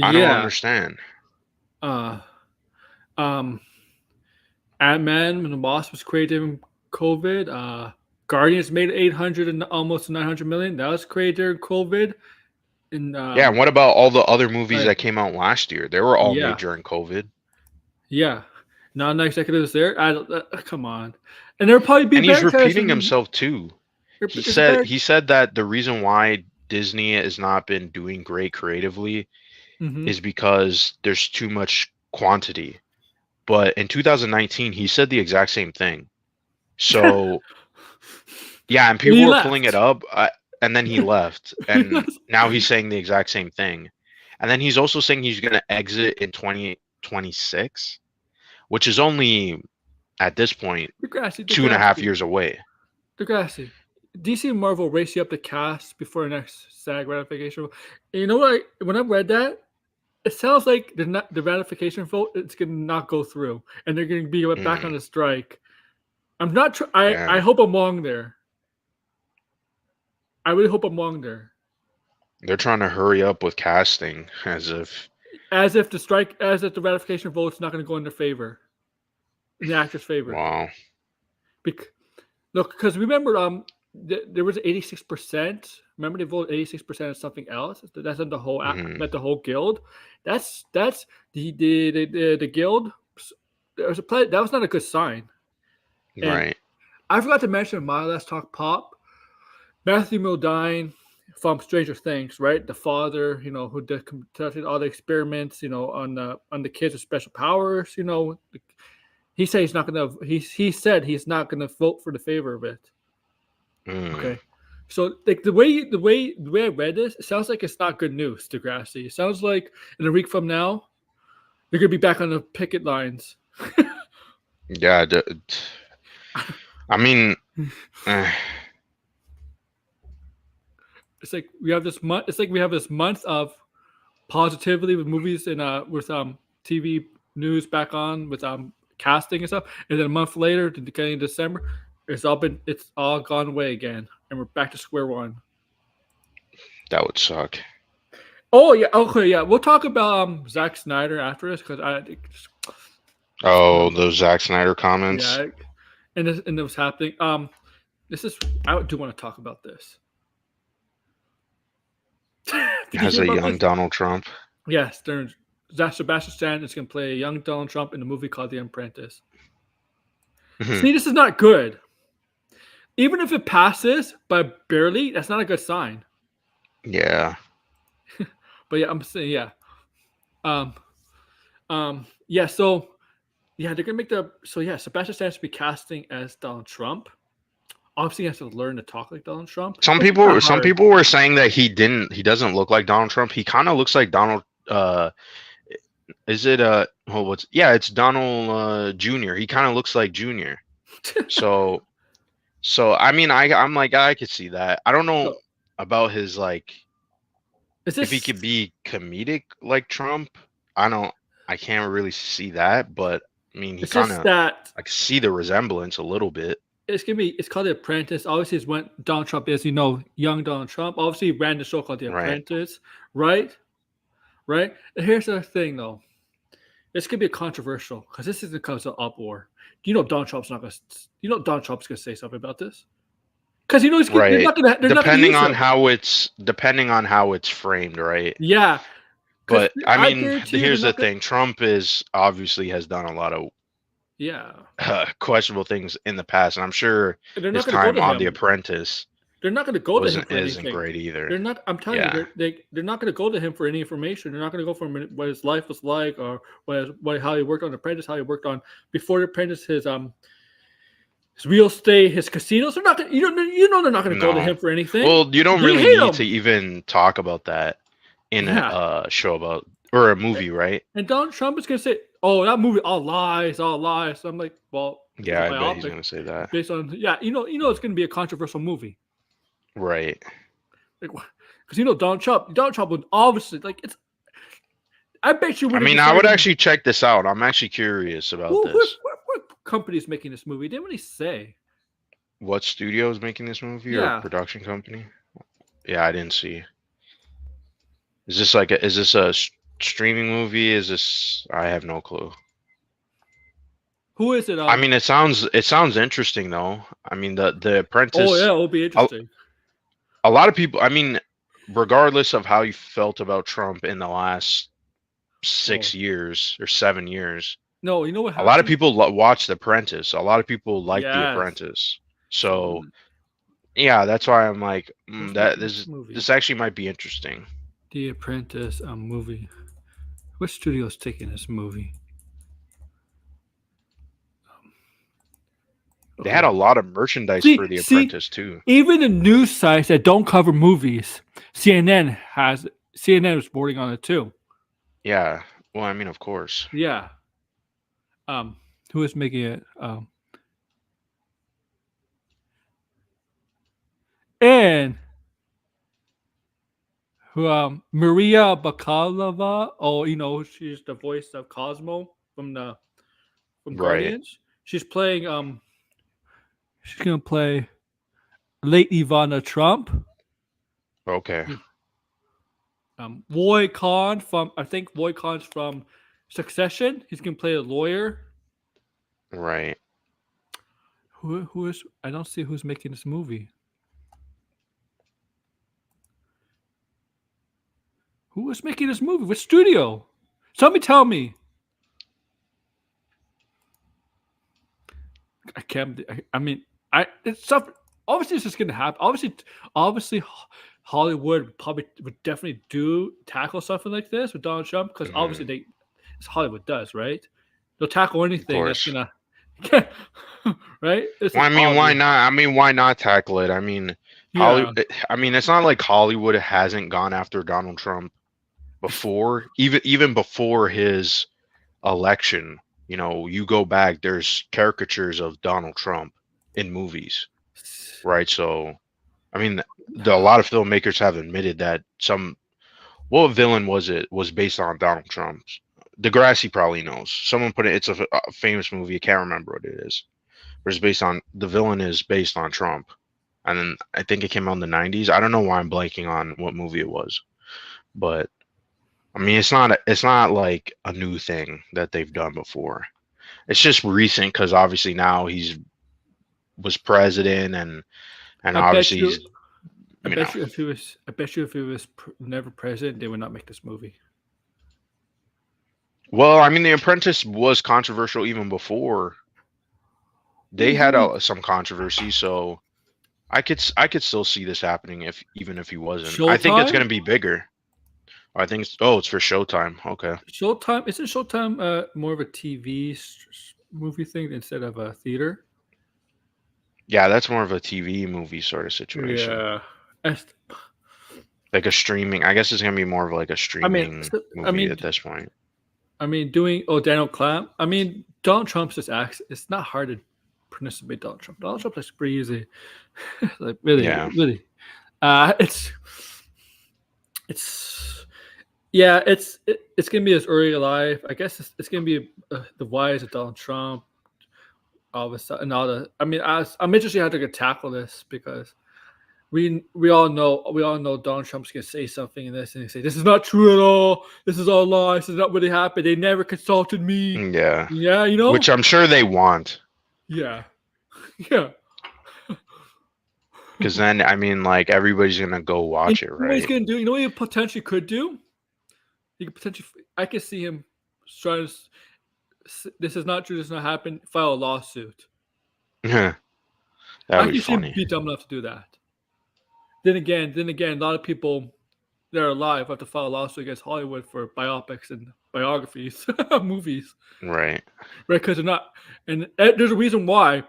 I don't Yeah. understand. Ant-Man and the Wasp was created in COVID. Guardians made 800 and almost 900 million. That was created during COVID. And Yeah, and what about all the other movies like, that came out last year? They were all yeah, made during COVID. yeah. Non-executives there. Come on, and there'll probably be And he's better repeating casting. himself too. He It's said better. he said that the reason why Disney has not been doing great creatively Mm-hmm. is because there's too much quantity. But in 2019, he said the exact same thing. So yeah, and people He were pulling it left. up, and then he left, and now he's saying the exact same thing. And then he's also saying he's going to exit in 2026, which is only at this point Degrassi, 2.5 years away. Degrassi. DC and Marvel race you up the cast before the next SAG ratification. And you know what? When I read that, it sounds like the ratification vote it's going to not go through, and they're going to be back on the strike. I'm not. I hope I'm wrong there. I really hope I'm wrong there. They're trying to hurry up with casting, as if the ratification vote's not going to go in their favor, in the actor's favor. wow. Because remember, there was 86%. Remember, they voted 86% of something else. That's in the whole the whole guild. That's the guild. That was not a good sign. And Right. I forgot to mention in my last talk pop, Matthew Modine from Stranger Things, right? The father, who conducted all the experiments, on the kids with special powers. He said he's not gonna. He said he's not gonna vote for the favor of it. Okay, so like the way I read this, it sounds like it's not good news, Degrassi. It sounds like in a week from now, you're gonna be back on the picket lines. Yeah. I mean, it's like we have this month. It's like we have this month of positivity with movies and with TV news back on with casting and stuff, and then a month later, to beginning of December, it's all gone away again, and we're back to square one. that would suck. Oh yeah, okay, yeah. We'll talk about Zack Snyder after this because those Zack Snyder comments. Yeah, and this was happening. I do want to talk about this. As a young Donald Trump. Yes, Sebastian Stan is going to play a young Donald Trump in a movie called The Apprentice. See, this is not good. Even if it passes, but barely, that's not a good sign. Yeah. But yeah, I'm saying, yeah. Um, yeah. So yeah, they're gonna make Sebastian Stan to be casting as Donald Trump. Obviously, he has to learn to talk like Donald Trump. Some It's kinda some hard. people were saying that he doesn't look like Donald Trump. He kind of looks like Donald. Is it it's Donald Jr. He kind of looks like Junior. So I mean, I'm like, I could see that. I don't know So, about his like is if he this? could be comedic like Trump. I can't really see that, but I mean, he It's kind just of that I can see the resemblance a little bit. it's called The Apprentice. Obviously, it's when Donald Trump is, young Donald Trump. Obviously, he ran the show called The Right. Apprentice, right? Right. And here's the thing, though. This could be controversial because this isn't because of uproar. Donald Trump's not gonna. Donald Trump's gonna say something about this because they're Right. not gonna. They're not gonna Depending use on him. how it's framed, right? Yeah. 'Cause But I mean, guarantee you here's they're the not gonna. thing: Trump obviously has done a lot of Yeah. questionable things in the past, and I'm sure And they're his not gonna go time to on The him. Apprentice They're not gonna go to him for isn't anything. great either. They're not. I'm telling Yeah. you, they're not going to go to him for any information. They're not going to go for him what his life was like, or how he worked on Apprentice, how he worked on before the Apprentice, his real estate, his casinos. They're not. They're not going to go to No. him for anything. Well, you don't They really hate need him. to even talk about that in Yeah. a show about or a movie, right? And Donald Trump is going to say, "Oh, that movie, all lies, all lies." So I'm like, well, it's Yeah, a I bet he's biopic gonna say that. based on it's going to be a controversial movie. Right. Because Donald Trump would obviously it's. I bet you. I mean, I would actually check this out. I'm actually curious about this. What company is making this movie? They didn't really say. What studio is making this movie Yeah. or production company? Yeah, I didn't see. Is this a streaming movie? Is this? I have no clue. Who is it? I mean, it sounds interesting though. I mean, the Apprentice. Oh yeah, it'll be interesting. A lot of people. I mean, regardless of how you felt about Trump in the last 6 years or 7 years, No, you know what a happened? lot of people watch The Apprentice. A lot of people like The Yes. Apprentice. So, yeah, that's why I'm like, Let's make this this actually might be interesting. The Apprentice movie. Which studio is taking this movie? They had a lot of merchandise for The Apprentice too. Even the news sites that don't cover movies, CNN was reporting on it too. Yeah. Well, I mean, of course. Yeah. Who is making it? And who? Maria Bakalova. Oh, she's the voice of Cosmo from Guardians. She's playing. She's gonna play late Ivana Trump. Okay. Roy Khan Roy Khan's from Succession. He's gonna play a lawyer. Right. Who is? I don't see who's making this movie. Who is making this movie? Which studio? Somebody tell me. I can't. I mean, it's stuff. Obviously, it's just gonna happen. Obviously, Hollywood probably would definitely tackle something like this with Donald Trump because obviously it's Hollywood does, right? They'll tackle anything that's gonna, right? Well, I mean, why not? I mean, why not tackle it? I mean, Hollywood. I mean, it's not like Hollywood hasn't gone after Donald Trump before, even before his election. You go back, there's caricatures of Donald Trump in movies, right? So, I mean, a lot of filmmakers have admitted that what villain was based on Donald Trump's. Degrassi probably knows. Someone put it. It's a famous movie. I can't remember what it is. But the villain is based on Trump, and then I think it came out in the 90s. I don't know why I'm blanking on what movie it was, but I mean, it's not like a new thing that they've done before. It's just recent because obviously now was president and obviously he's. I bet you if he was never president, they would not make this movie. Well, I mean, The Apprentice was controversial even before. They had some controversy, so I could still see this happening even if he wasn't. Showtime? I think it's going to be bigger. I think it's for Showtime. Okay. Showtime isn't Showtime more of a TV movie thing instead of a theater? Yeah, that's more of a TV movie sort of situation. Yeah. Like a streaming. I guess it's gonna be more of like a streaming movie at this point. Doing Daniel Clamp. Donald Trump's just acts. It's not hard to participate Donald Trump. Donald Trump is pretty easy. Like really, Yeah. really. It's gonna be his early life. I guess it's gonna be the rise of Donald Trump. All of a sudden, I'm interested how they're gonna tackle this because we all know Donald Trump's gonna say something in this and say this is not true at all. This is all lies. This is not what happened. They never consulted me. Yeah. Yeah, Which I'm sure they want. Yeah. Yeah. Because then, like everybody's gonna go watch it, right? What he's gonna do? You know what he potentially could do? He could potentially. I could see him trying to. This is not true. This has not happened. File a lawsuit. Yeah, that'd be funny. Be dumb enough to do that. Then again, a lot of people that are alive have to file a lawsuit against Hollywood for biopics and biographies, movies. Right. Because they're not. And there's a reason why.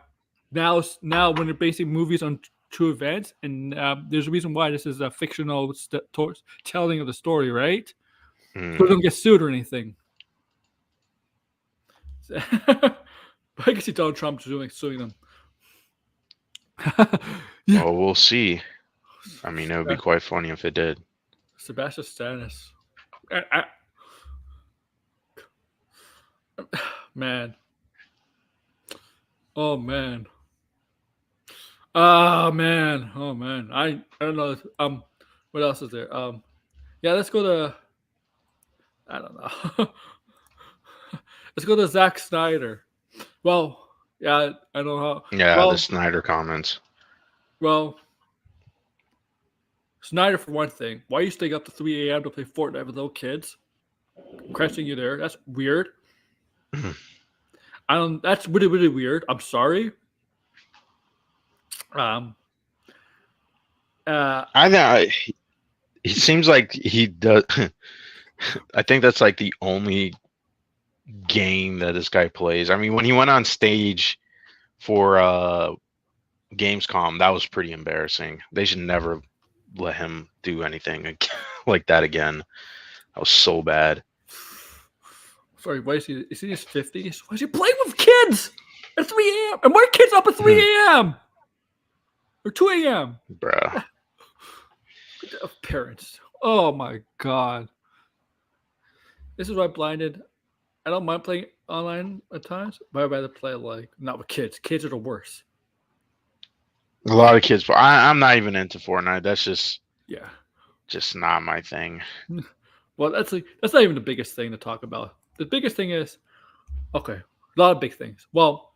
Now when they're basing movies on true events, and there's a reason why this is a fictional telling of the story, right? So they don't get sued or anything. I can see Donald Trump suing them. Yeah. Well, we'll see. It would be quite funny if it did. Sebastian Stan. Man. Oh man. Oh man. I don't know. What else is there? Yeah, let's go to. I don't know. Let's go to Zack Snyder. Well, yeah, I don't know how. Yeah, the Snyder comments. Well, Snyder for one thing. Why are you staying up to 3 a.m. to play Fortnite with little kids? I'm questioning you there. That's weird. That's really, really weird. I'm sorry. I know. It seems like he does. I think that's like the only game that this guy plays. When he went on stage for Gamescom, that was pretty embarrassing. They should never let him do anything like that again. That was so bad. Sorry, why is he? Is he in his 50s? Why is he playing with kids at 3 a.m.? And why are kids up at 3 a.m. or 2 a.m.? Bruh. Parents. Oh my god. This is why blinded. I don't mind playing online at times, but I'd rather play not with kids. Kids are the worst. A lot of kids, but I'm not even into Fortnite. That's just not my thing. Well, that's not even the biggest thing to talk about. The biggest thing is, okay, a lot of big things. Well,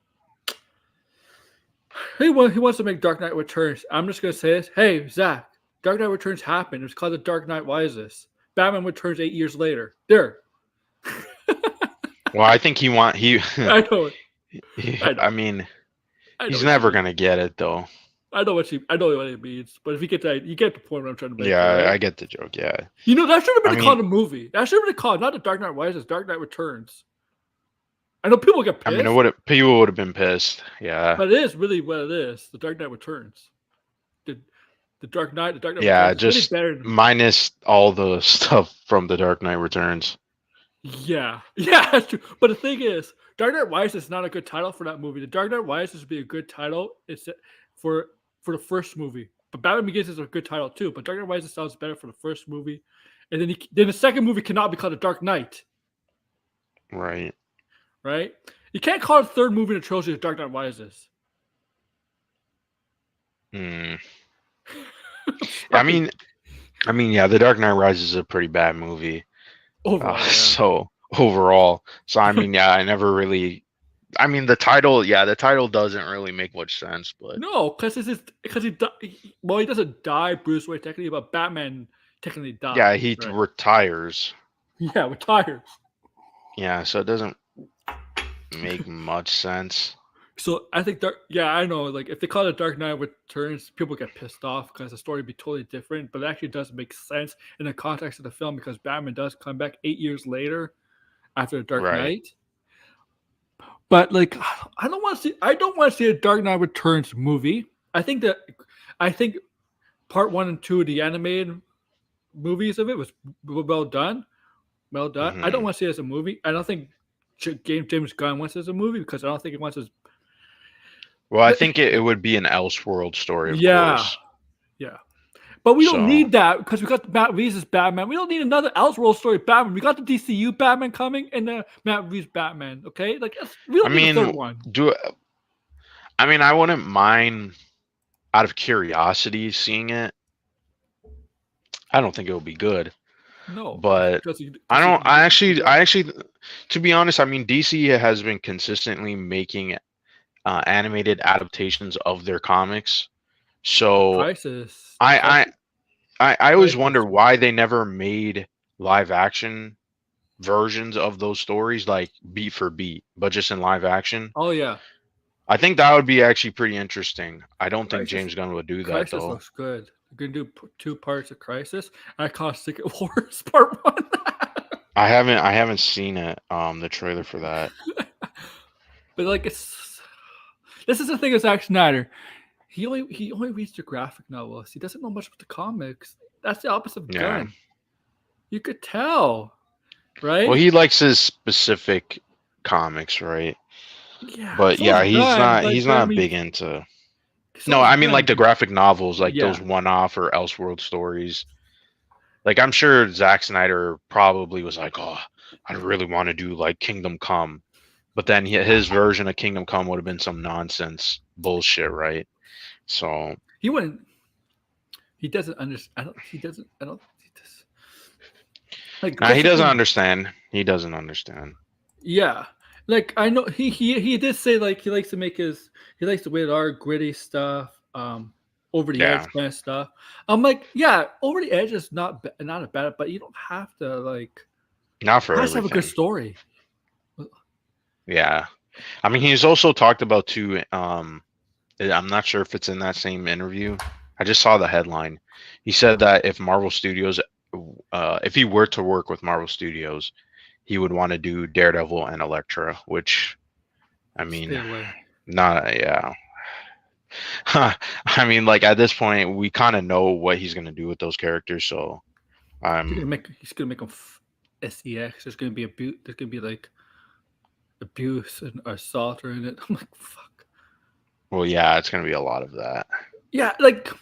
he wants to make Dark Knight Returns. I'm just gonna say this. Hey, Zach, Dark Knight Returns happened. It was called The Dark Knight Rises. Batman Returns 8 years later. There. Well, I think he. I know. He's never gonna get it though. I know what it means, but if you get the point what I'm trying to make. Yeah, right? I get the joke. Yeah. That should have been called a movie. That should have been called not The Dark Knight Rises, Dark Knight Returns. I know people get pissed. People would have been pissed. Yeah. But it is really what it is. The Dark Knight Returns. The Dark Knight. Yeah, Returns just really minus all the stuff from The Dark Knight Returns. Yeah, that's true. But the thing is, Dark Knight Rises is not a good title for that movie. The Dark Knight Rises would be a good title. It's for the first movie. But Batman Begins is a good title too. But Dark Knight Rises sounds better for the first movie, and then the second movie cannot be called The Dark Knight. Right. Right. You can't call the third movie in a trilogy The Dark Knight Rises. Yeah, The Dark Knight Rises is a pretty bad movie. Overall. So I never really. The title doesn't really make much sense, but no, because he doesn't die Bruce Wayne technically, but Batman technically dies. Yeah, he retires. Yeah, retires. Yeah, so it doesn't make much sense. So I think I know. Like if they call it Dark Knight Returns, people get pissed off because the story would be totally different. But it actually does make sense in the context of the film because Batman does come back 8 years later after the Dark Right. Knight. But like, I don't want to see. I don't want to see a Dark Knight Returns movie. I think part 1 and 2 of the animated movies of it was well done. Well done. I don't want to see it as a movie. I don't think James Gunn wants it as a movie because I don't think he wants his. Well, I think it would be an Elseworld story, of course. Yeah. But we don't need that because we got Matt Reeves' Batman. We don't need another Elseworld story Batman. We got the DCU Batman coming and the Matt Reeves Batman. Okay, like we don't need a third one. I wouldn't mind, out of curiosity, seeing it. I don't think it will be good. No, but I actually, to be honest, I mean, DC has been consistently making animated adaptations of their comics. So I always wonder why they never made live action versions of those stories, like beat for beat, but just in live action. Oh yeah, I think that would be actually pretty interesting. I don't think James Gunn would do that though. Crisis looks good. You're gonna do 2 parts of Crisis. I call it Secret Wars Part 1. I haven't seen it. The trailer for that. But like this is the thing with Zack Snyder. He only reads the graphic novels. He doesn't know much about the comics. That's the opposite of Gunn. You could tell, right? Well, he likes his specific comics, right? Yeah. But yeah, he's not big into. No, I mean like the graphic novels, like those one-off or Elseworld stories. Like I'm sure Zack Snyder probably was like, "Oh, I really want to do like Kingdom Come," but then his version of Kingdom Come would have been some nonsense bullshit, right? So he wouldn't. He doesn't understand. He doesn't. Like he doesn't understand. He doesn't understand. Yeah, like I know he did say like he likes the rated R gritty stuff, over the edge kind of stuff. I'm like, yeah, over the edge is not a bad, but you don't have to like. Not for everything. Have a good story. Yeah, I mean he's also talked about too. I'm not sure if it's in that same interview. I just saw the headline. He said that if Marvel Studios, if he were to work with Marvel Studios, he would want to do Daredevil and Elektra, which, I mean, I mean, like at this point, we kind of know what he's gonna do with those characters. So, he's gonna make them sex. There's gonna be like abuse and assault in it. I'm like, fuck. Well, yeah, it's gonna be a lot of that. Yeah, like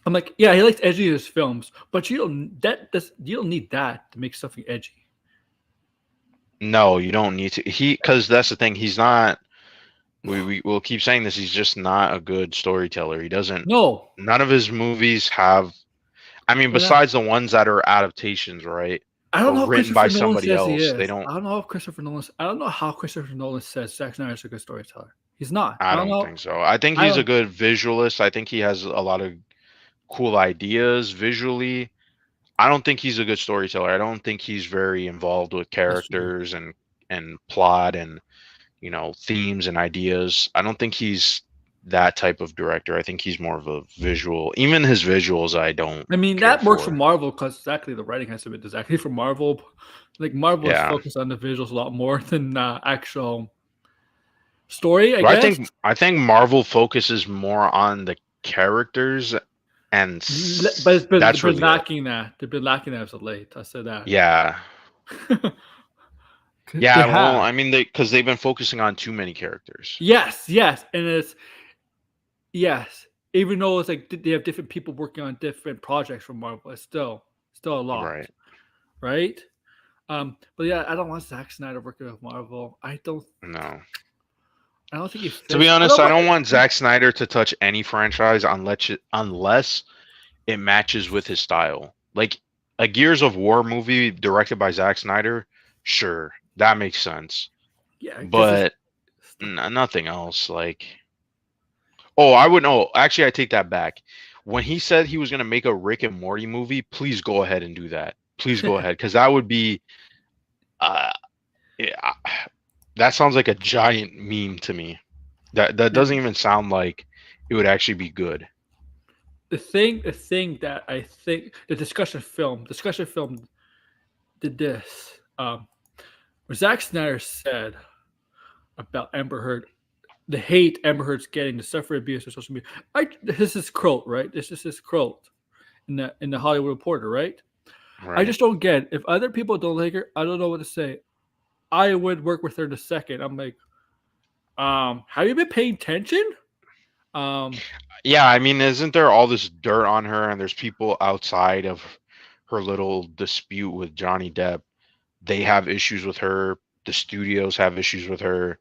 I'm like, yeah, he likes edgy in his films, but you don't need that to make something edgy. No, you don't need to. Because that's the thing. He's not. We'll keep saying this. He's just not a good storyteller. He doesn't. No. None of his movies have. I mean, besides the ones that are adaptations, right? I don't know. Written by somebody else. They don't. I don't know if Christopher Nolan. I don't know how Christopher Nolan says Zack Snyder's a good storyteller. He's not. I don't think so. I think he's a good visualist. I think he has a lot of cool ideas visually. I don't think he's a good storyteller. I don't think he's very involved with characters and plot and themes and ideas. I don't think he's that type of director. I think he's more of a visual. Even his visuals, I don't. I mean, that works for Marvel because exactly the writing has to be exactly for Marvel. Like Marvel is focused on the visuals a lot more than actual story. I guess. I think Marvel focuses more on the characters. But it's been lacking that. They've been lacking that as of late. I said that. Yeah. Yeah. Well, I mean, because they've been focusing on too many characters. Yes, and it's even though it's like they have different people working on different projects for Marvel, it's still a lot, right? But yeah, I don't want Zack Snyder working with Marvel. I don't think he's. To be honest, I don't want Zack Snyder to touch any franchise unless it matches with his style. Like a Gears of War movie directed by Zack Snyder, sure, that makes sense. Yeah, but nothing else. Like, I would know. Actually, I take that back. When he said he was going to make a Rick and Morty movie, please go ahead and do that. Please go ahead, because that would be, That sounds like a giant meme to me. That doesn't even sound like it would actually be good. The thing that I think the discussion film did this. Where Zack Snyder said about Amber Heard, the hate Amber Heard's getting, the suffer abuse of social media. This is quote, right? This is his quote in the Hollywood Reporter, right? I Right. just don't get it. If other people don't like her, I don't know what to say. I would work with her in a second. I'm like, have you been paying attention? Yeah, I mean, isn't there all this dirt on her, and there's people outside of her little dispute with Johnny Depp. They have issues with her. The studios have issues with her.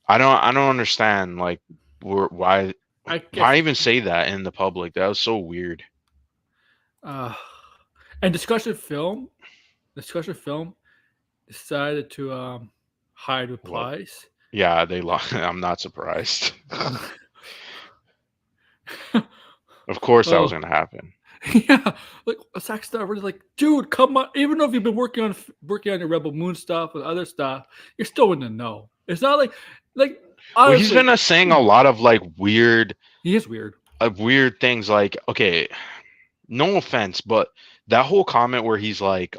I don't understand like why I why guess even say that in the public? That was so weird. uh and discussion film decided to hide Well, replies. yeah, they lost. I'm not surprised. Of course, that was Oh gonna happen. yeah, like Zack Snyder was like, dude, come on. Even though if you've been working on your Rebel Moon stuff and other stuff, you're still in the know. It's not like Well, he's honestly, been saying a lot of like he is weird. weird things. Like, okay, no offense, but that whole comment where he's like,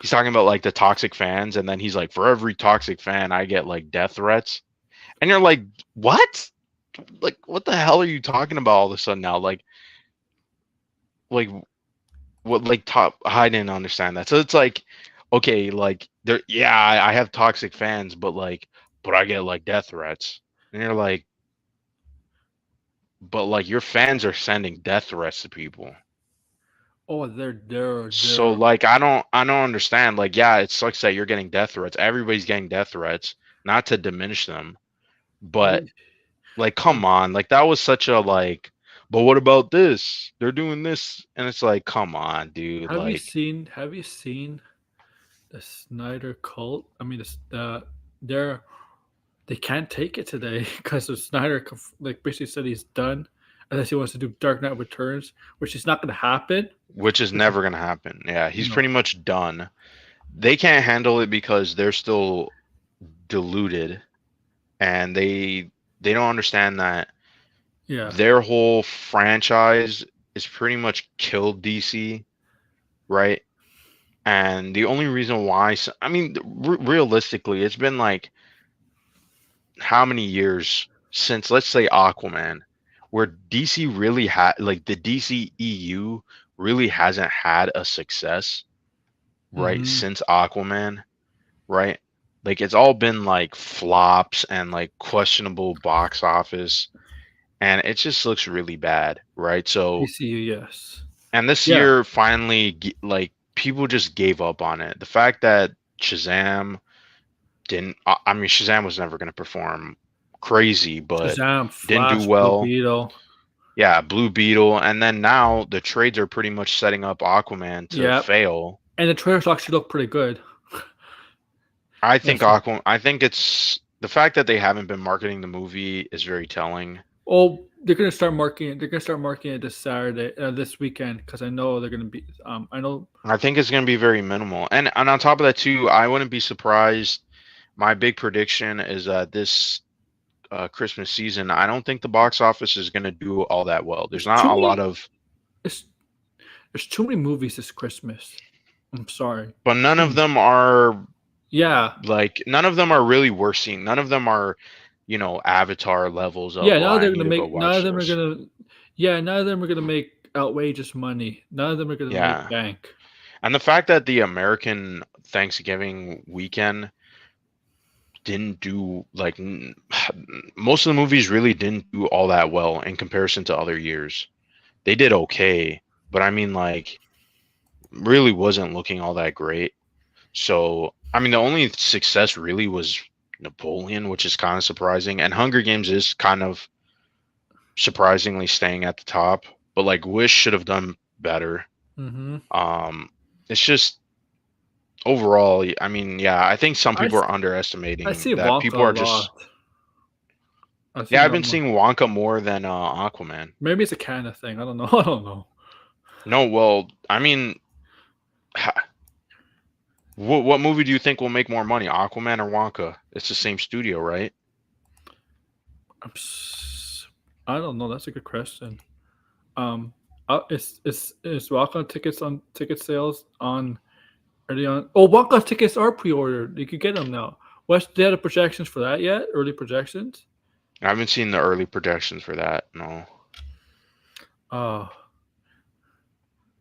he's talking about like the toxic fans, and then he's like, for every toxic fan, I get like death threats, and you're like, what? Like, what the hell are you talking about all of a sudden now? Like what? Like, top? I didn't understand that. So it's like, okay, like there, yeah, I have toxic fans, but like, but I get like death threats, and you're like, but like your fans are sending death threats to people. Oh, So they're like I don't understand. Like, yeah, it sucks that you're getting death threats. Everybody's getting death threats, not to diminish them, have but you like come on. Like that was such a like, but what about this? They're doing this, and it's like, come on, dude. Like, have you seen the Snyder cult? I mean, they're they can't take it today because the Snyder like basically said he's done unless he wants to do Dark Knight Returns, which is not going to happen. which is Which is never gonna happen. Yeah, he's no, pretty much done. They can't handle it because they're still deluded, and they don't understand that yeah, their whole franchise is pretty much killed DC, right? And the only reason why, I mean, realistically, it's been like how many years since, let's say, Aquaman, where DC really had, like, the DC EU really hasn't had a success, right? hmm Since Aquaman, right? Like, it's all been like flops and like questionable box office, and it just looks really bad, right? So, ECU, yes, and this yeah, year finally, like, people just gave up on it. The fact that Shazam didn't, I mean, Shazam was never going to perform crazy, but Shazam, didn't do Flash, Blue well. Beetle, Yeah, Blue Beetle, and then now the trades are pretty much setting up Aquaman to yeah, fail. and the trailers actually look pretty good. I think That's it. I think it's the fact that they haven't been marketing the movie is very telling. Oh, they're gonna start marketing it. They're gonna start marketing it this Saturday, this weekend, because I know they're gonna be. I know. I think it's going to be very minimal. And on top of that too, I wouldn't be surprised. My big prediction is that this Christmas season, I don't think the box office is going to do all that well. There's There's too not a lot many. of, It's, there's too many movies this Christmas. I'm sorry. but none Too of many. them are Yeah, like, none of them are really worth seeing. None of them are, Avatar levels of, yeah. oh, Now I they're need gonna to go make. None of watch them are this. gonna. Yeah, none of them are gonna make outrageous money. None of them are gonna make Yeah. bank. And the fact that the American Thanksgiving weekend didn't do like most of the movies really didn't do all that well in comparison to other years. They did okay, but I mean, like, really wasn't looking all that great. So, I mean, the only success really was Napoleon, which is kind of surprising, and Hunger Games is kind of surprisingly staying at the top. But like, Wish should have done better. Mm-hmm. Um, it's just overall, I mean, yeah, I think some I people s- are I underestimating see that. Wonka People a are lot. just, I've yeah, seen I've been them. seeing Wonka more than Aquaman. Maybe it's a Canada thing. I don't know. I don't know. No, well, I mean, What movie do you think will make more money, Aquaman or Wonka? It's the same studio, right? I don't know. That's a good question. Um, is Waka tickets on ticket sales on early on? Oh, Waka tickets are pre-ordered. You could get them now. What's they have the projections for that yet? Early projections? I haven't seen the early projections for that. No, Uh,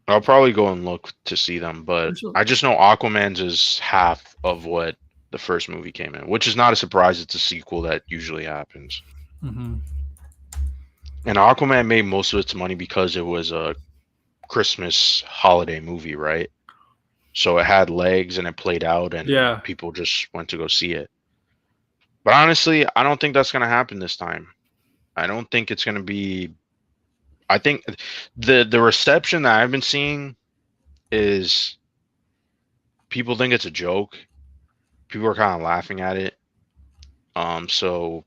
I'll probably go and look to see them, but there's a- I just know Aquaman's is half of what the first movie came in, which is not a surprise. It's a sequel that usually happens. mhm. And Aquaman made most of its money because it was a Christmas holiday movie, right? So it had legs and it played out, and Yeah. people just went to go see it. But honestly, I don't think that's going to happen this time. I don't think it's going to be. I think the reception that I've been seeing is people think it's a joke. People are kind of laughing at it. So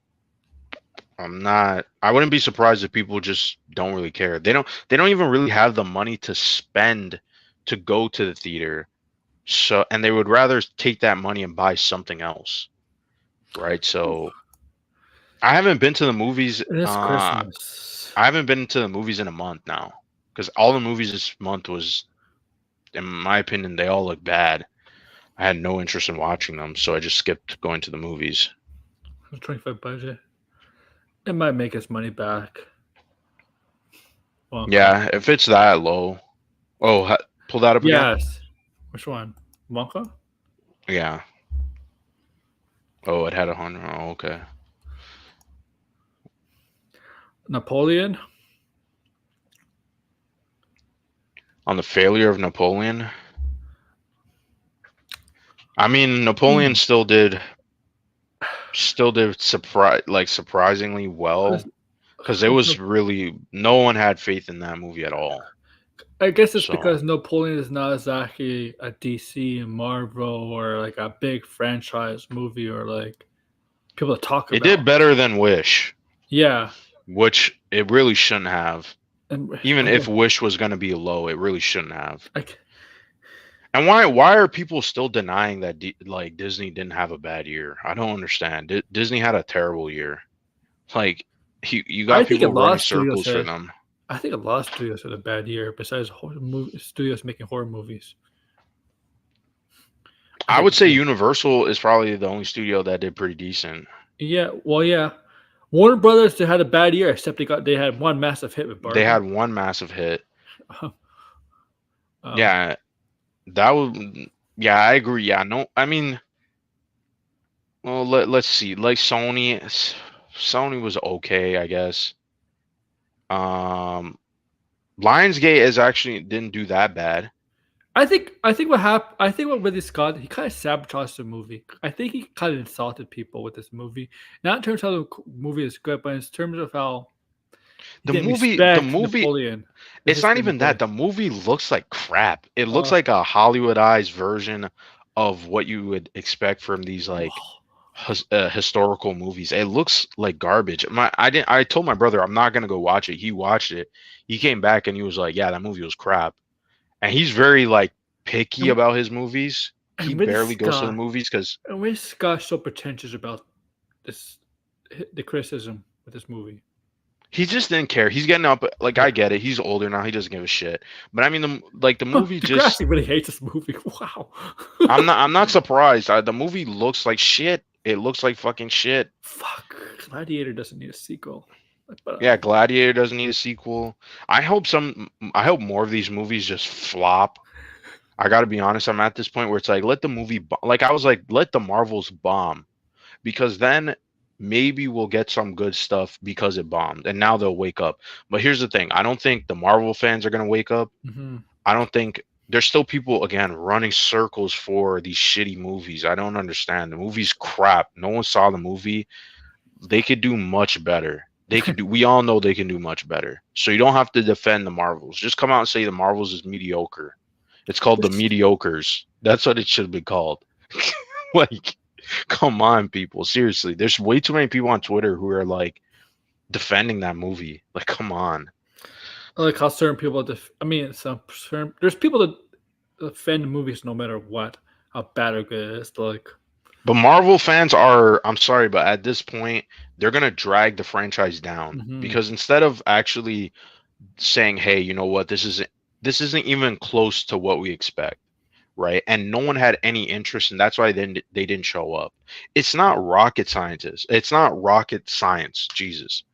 I wouldn't be surprised if people just don't really care. They don't even really have the money to spend to go to the theater. So, and they would rather take that money and buy something else. Right? So I haven't been to the movies It is Christmas. I haven't been to the movies in a month now, because all the movies this month was, in my opinion, they all look bad. I had no interest in watching them, so I just skipped going to the movies. 25 budget. It might make its money back. Well, Yeah, if it's that low. Oh, pull that up again? yes. Which one? Wonka? Yeah. Oh, it had 100. Oh, okay. Napoleon? On the failure of Napoleon. I mean, Napoleon still did surprisingly well, because it was really, no one had faith in that movie at all. I guess it's So- because Napoleon is not exactly a DC and Marvel or like a big franchise movie or like people to talk about. It did better than Wish, Yeah. which it really shouldn't have. And Even if Wish was going to be low, it really shouldn't have. like And why are people still denying that Disney didn't have a bad year? I don't understand. Disney had a terrible year. Like you got people running circles for them. I think a lot of studios had a bad year besides studios making horror movies. I would say Universal is probably the only studio that did pretty decent. Yeah, well, yeah. Warner Brothers, they had a bad year, except they had one massive hit with Barbie. They had one massive hit. Um, Yeah, that would. Yeah, I agree. Yeah, no, I mean, well, let's see. Like Sony was okay, I guess. Lionsgate is actually didn't do that bad. I think what happened. I think what Ridley Scott, he kind of sabotaged the movie. I think he kind of insulted people with this movie. Not in terms of how the movie is good, but in terms of how he didn't respect Napoleon. It's not even that. The movie looks like crap. It looks like a Hollywoodized version of what you would expect from these like historical movies. It looks like garbage. I told my brother I'm not gonna go watch it. He watched it. He came back and he was like, "Yeah, that movie was crap." And he's very like picky about his movies. He barely goes to the movies because. And Ridley Scott's so pretentious about the criticism with this movie. He just didn't care. He's getting up. Like, I get it. He's older now. He doesn't give a shit. But I mean, the movie just. He really hates this movie. Wow. I'm not surprised. The movie looks like shit. It looks like fucking shit. Fuck. Gladiator doesn't need a sequel. Yeah, Gladiator doesn't need a sequel. I hope more of these movies just flop. I got to be honest. I'm at this point where it's like, let the movie. Like I was like, let the Marvels bomb, because then maybe we'll get some good stuff because it bombed, and now they'll wake up. But here's the thing: I don't think the Marvel fans are gonna wake up. Mm-hmm. I don't think there's still people again running circles for these shitty movies. I don't understand. The movie's crap. No one saw the movie. They could do much better. They could do. We all know they can do much better. So you don't have to defend the Marvels. Just come out and say the Marvels is mediocre. It's called the Mediocres. That's what it should be called. Like, come on, people. Seriously, there's way too many people on Twitter who are like defending that movie. Like, come on. I like how certain people. There's people that defend movies no matter what. how bad or good it is. Like, But Marvel fans are, I'm sorry, but at this point, they're gonna drag the franchise down mhm. because instead of actually saying, "Hey, you know what? This isn't even close to what we expect." Right? And no one had any interest, and that's why then they didn't show up. It's not rocket scientists. It's not rocket science. Jesus.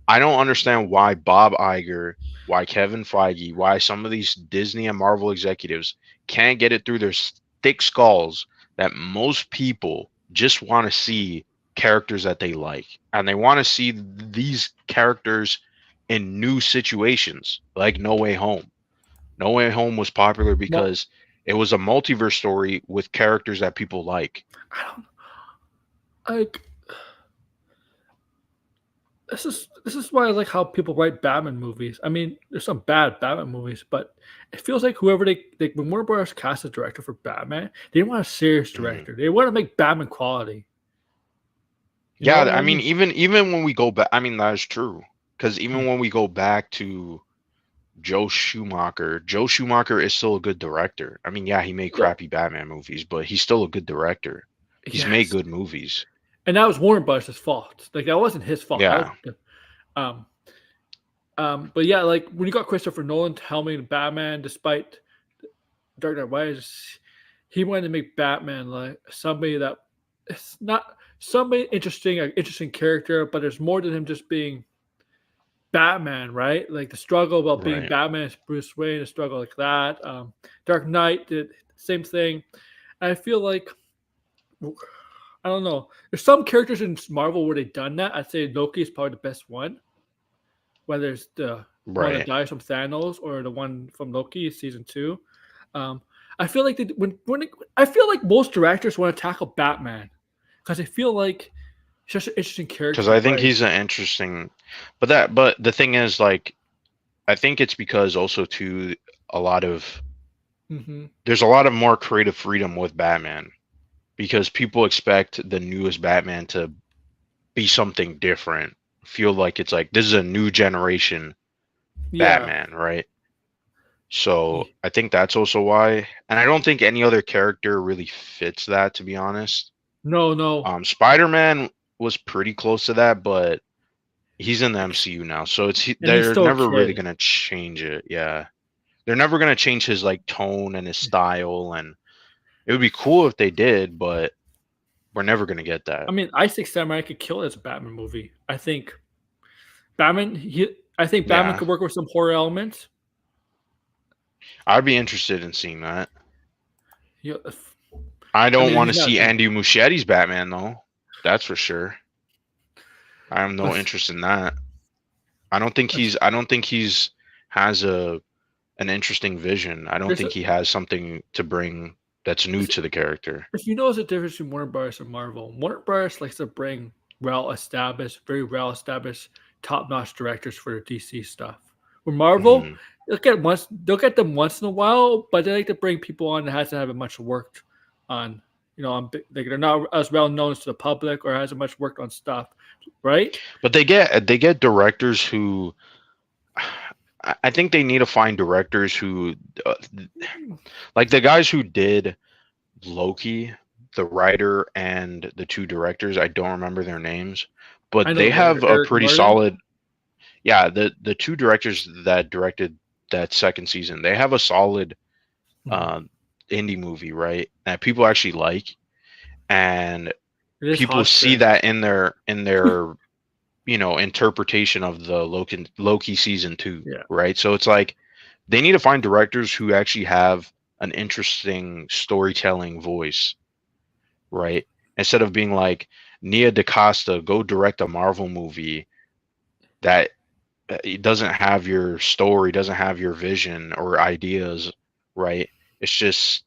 I don't understand why Bob Iger, why Kevin Feige, why some of these Disney and Marvel executives can't get it through their thick skulls that most people just want to see characters that they like. And they want to see these characters in new situations, like No Way Home. No Way Home was popular Well, because it was a multiverse story with characters that people like. I don't like. This is why I like how people write Batman movies. I mean, there's some bad Batman movies, but it feels like whoever they when Warner Bros. Cast a director for Batman, they didn't want a serious Mhm. director. They want to make Batman quality. You know Yeah, what I I mean, mean? even when we go back, I mean that is true. Because Hmm. even when we go back to Joe Schumacher is still a good director. I mean, yeah, he made No, crappy Batman movies, but he's still a good director. He's made yes, good movies. and that was Warner Bros.' fault. Like that wasn't his fault. That was Yeah, um but yeah, like when you got Christopher Nolan helming Batman, despite Dark Knight Rises, he wanted to make Batman like somebody that it's not somebody interesting, an interesting character, but there's more than him just being Batman, right? Like the struggle about being right. Batman as Bruce Wayne, a struggle like that. Dark Knight did the same thing. And I feel like I don't know. There's some characters in Marvel where they've done that. I'd say Loki is probably the best one. Whether it's the one that Right. dies from Thanos or the one from Loki season two. Um, I feel like I feel like most directors want to tackle Batman because I feel like he's such an interesting character Because to I think write. he's an interesting, but the thing is, like, I think it's because also too a lot of Hmm. there's a lot of more creative freedom with Batman because people expect the newest Batman to be something different. Feel like it's like this is a new generation Yeah. Batman, right? So I think that's also why. And I don't think any other character really fits that, to be honest. No, no. Spider-Man was pretty close to that, but he's in the Ex- MCU now, so And he's they're still a never really kid. gonna change it. Yeah, they're never gonna change his like tone and his style, and it would be cool if they did, but we're never gonna get that. I mean, Isaac Samurai could kill it as a Batman movie. I think Batman. I think Batman Yeah, could work with some horror elements. I'd be interested in seeing that. He, I I don't mean, want to he's not. see Andy Muschietti's Batman though. That's for sure. I have no Let's, interest in that. I don't think he's has an interesting vision. I don't there's a, think he has something to bring that's new to the character. if you know there's a difference between Warner Bros. And Marvel, Warner Bros. Likes to bring very well established, top notch directors for their DC stuff. With Marvel, Hmm. they'll get them once in a while, but they like to bring people on that hasn't had much worked on. Like they're not as well known to the public or hasn't much worked on stuff, right? But they get directors who I think they need to find directors who uh, like the guys who did Loki, the writer and the two directors. I don't remember their names, I but know they the writer have a Eric pretty Martin. solid. Yeah, the two directors that directed that second season, they have a solid Mhm. uh, indie movie, right? That people actually like, and It is people see Hodgson. that in their interpretation of the Loki season two, Yeah. right? So it's like they need to find directors who actually have an interesting storytelling voice, right? Instead of being like Nia DaCosta, go direct a Marvel movie that it doesn't have your story, doesn't have your vision or ideas, right? It's just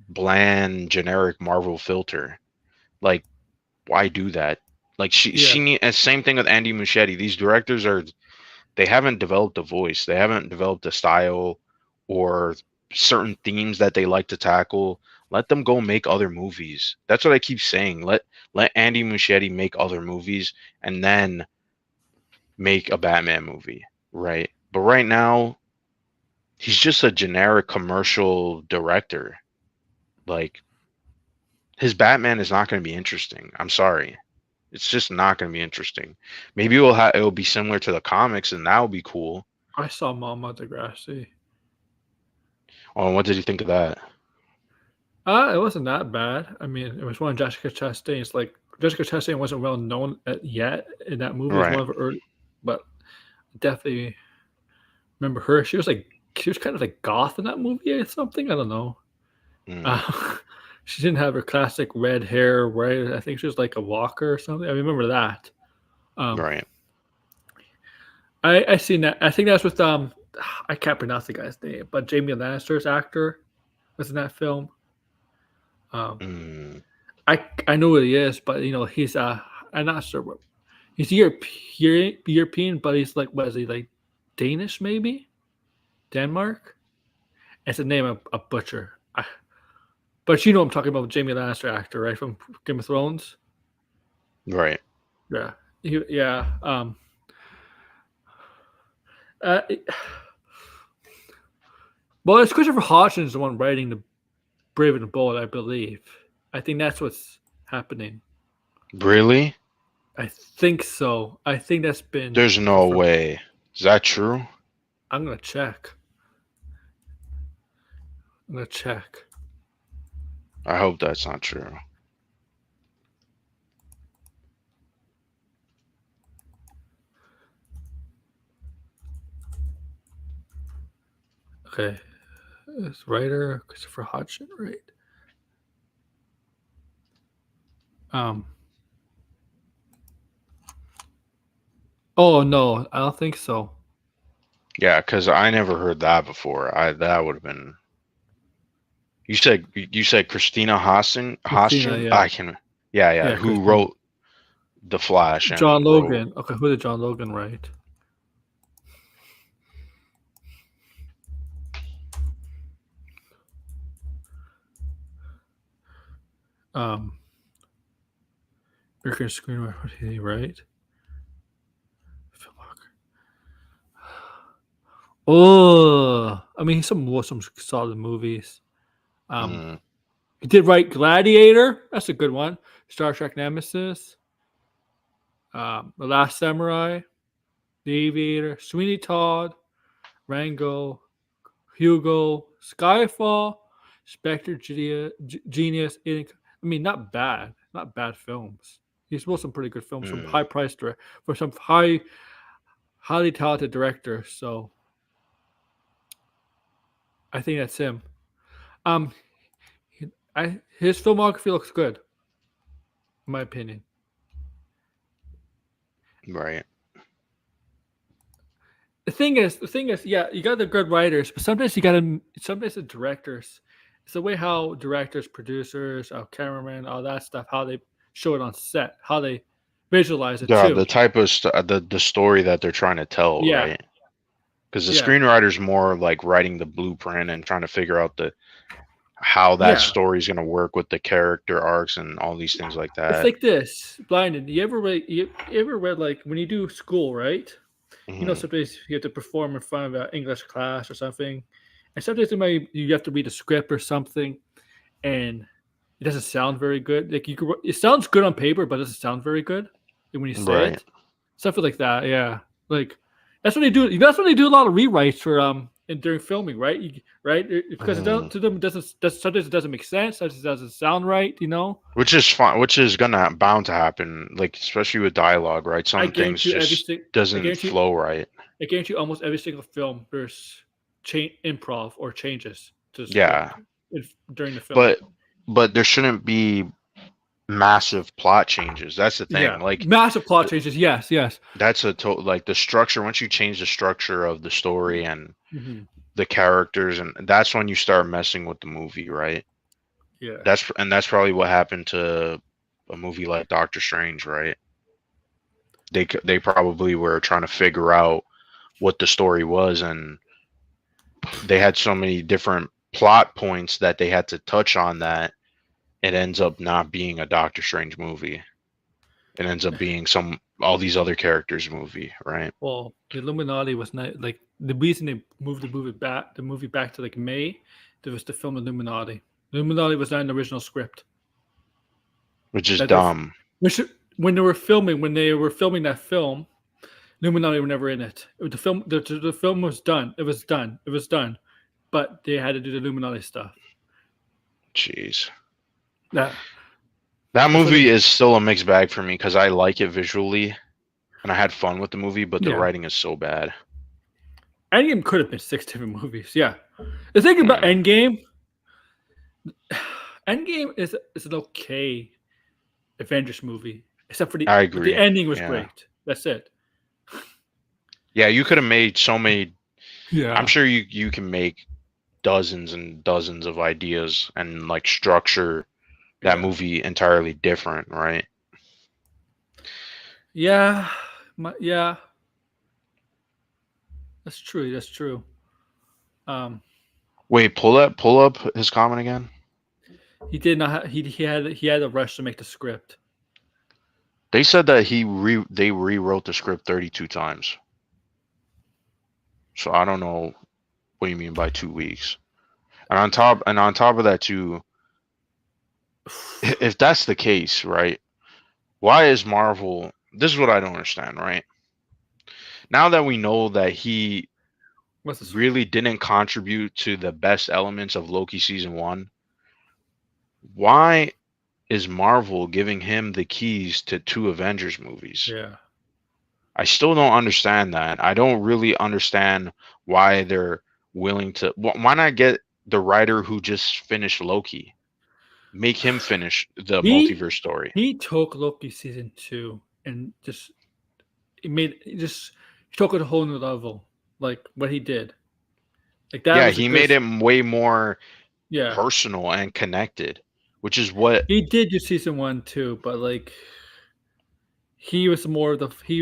bland, generic Marvel filter. Like, why do that? Like Yeah. she need and same thing with Andy Muschietti. These directors are they haven't developed a voice. They haven't developed a style or certain themes that they like to tackle. Let them go make other movies. That's what I keep saying. Let Andy Muschietti make other movies and then make a Batman movie, right? But right now, he's just a generic commercial director. Like his Batman is not going to be interesting. I'm sorry. It's just not going to be interesting. Maybe it'll be similar to the comics, and that'll be cool. I saw Mama Degrassi. Oh, and what did you think of that? It wasn't that bad. I mean, it was one of Jessica Chastain's. Like Jessica Chastain wasn't well known yet in that movie. It was Right. one of her early, but definitely remember her. She was kind of like goth in that movie or something. I don't know. She didn't have her classic red hair, right? I think she was like a walker or something. I remember that. Right. I seen that. I think that's with I can't pronounce the guy's name, but Jamie Lannister's actor was in that film. I know what he is, but he's I'm not sure what he's European, but he's like, what is he, like Danish maybe? Denmark? It's a name of a butcher. But I'm talking about Jamie Lannister actor, right, from Game of Thrones. Right. Yeah. Yeah. Well, it's Christopher Hodgson's the one writing the Brave and the Bold, I believe. I think that's what's happening. Really? I think so. I think that's been. There's no way. Is that true? I'm gonna check. I hope that's not true. Okay. It's writer Christopher Hodgson, right? Oh no, I don't think so. Yeah, because I never heard that before. That would have been. You said Christina Hassan? Yeah. I can. Yeah. Who Christina. wrote The Flash? John Logan. Okay, who did John Logan write? American screenwriter. What did he write? Oh, I mean, some solid movies. He did write Gladiator. That's a good one. Star Trek Nemesis. The Last Samurai. The Aviator. Sweeney Todd. Rango. Hugo. Skyfall. Spectre. Genius. I mean, not bad. Not bad films. He's wrote some pretty good films from high price for some highly talented director. So I think that's him. His filmography looks good, in my opinion. Right. The thing is, yeah, you got the good writers, but sometimes the directors. It's the way how directors, producers, cameramen, all that stuff, how they show it on set, how they visualize it too. The type of the story that they're trying to tell, right? Because the screenwriter's more like writing the blueprint and trying to figure out how that story is going to work with the character arcs and all these things like that. It's like this, Blinded. You ever read like when you do school, right? Sometimes you have to perform in front of an English class or something, and sometimes you have to read a script or something, and it doesn't sound very good. Like it sounds good on paper, but it doesn't sound very good when you say it. Something like that, yeah. Like that's when they do. That's when they do a lot of rewrites for during filming, right? Because to them sometimes it doesn't make sense. Sometimes it doesn't sound right, Which is fine. Which is bound to happen. Like especially with dialogue, right? Some things just doesn't flow right. I guarantee you, almost every single film there's improv or changes to during the film. But there shouldn't be massive plot changes. That's the thing. Like massive plot changes. Yes. That's like the structure. Once you change the structure of the story and the characters, and that's when you start messing with the movie, right? Yeah. That's probably what happened to a movie like Doctor Strange, right? They probably were trying to figure out what the story was, and they had so many different plot points that they had to touch on that it ends up not being a Doctor Strange movie. It ends up being all these other characters' movie, right? Well, the Illuminati was not like the reason they moved the movie back to like May. There was to film Illuminati. The Illuminati was not an original script. which is That they, dumb. when they were filming that film, Illuminati were never in it. The film, the film was done. It was done, but they had to do the Illuminati stuff. Jeez. Yeah. That movie is still a mixed bag for me because I like it visually and I had fun with the movie, but the writing is so bad. Endgame could have been 6 different movies. Yeah. The thing about Endgame is an okay Avengers movie, except for I agree. the ending was great. That's it. Yeah, you could have made so many. Yeah. I'm sure you can make dozens and dozens of ideas and like structure that movie entirely different, right? Yeah. Yeah. That's true. Wait, pull up his comment again. He did not. He had a rush to make the script. They said that they rewrote the script 32 times. So I don't know what you mean by 2 weeks. And on top of that too, if that's the case, right? Why is Marvel? This is what I don't understand, right? Now that we know that he really didn't contribute to the best elements of Loki season 1, why is Marvel giving him the keys to 2 Avengers movies? Yeah. I still don't understand that. I don't really understand why they're willing to. Why not get the writer who just finished Loki? Make him finish the multiverse story. He took Loki season 2 and he took it a whole new level. Like what he did. Like that. Yeah, he made it way more personal and connected, which is what he did do season 1 too, but like he was more he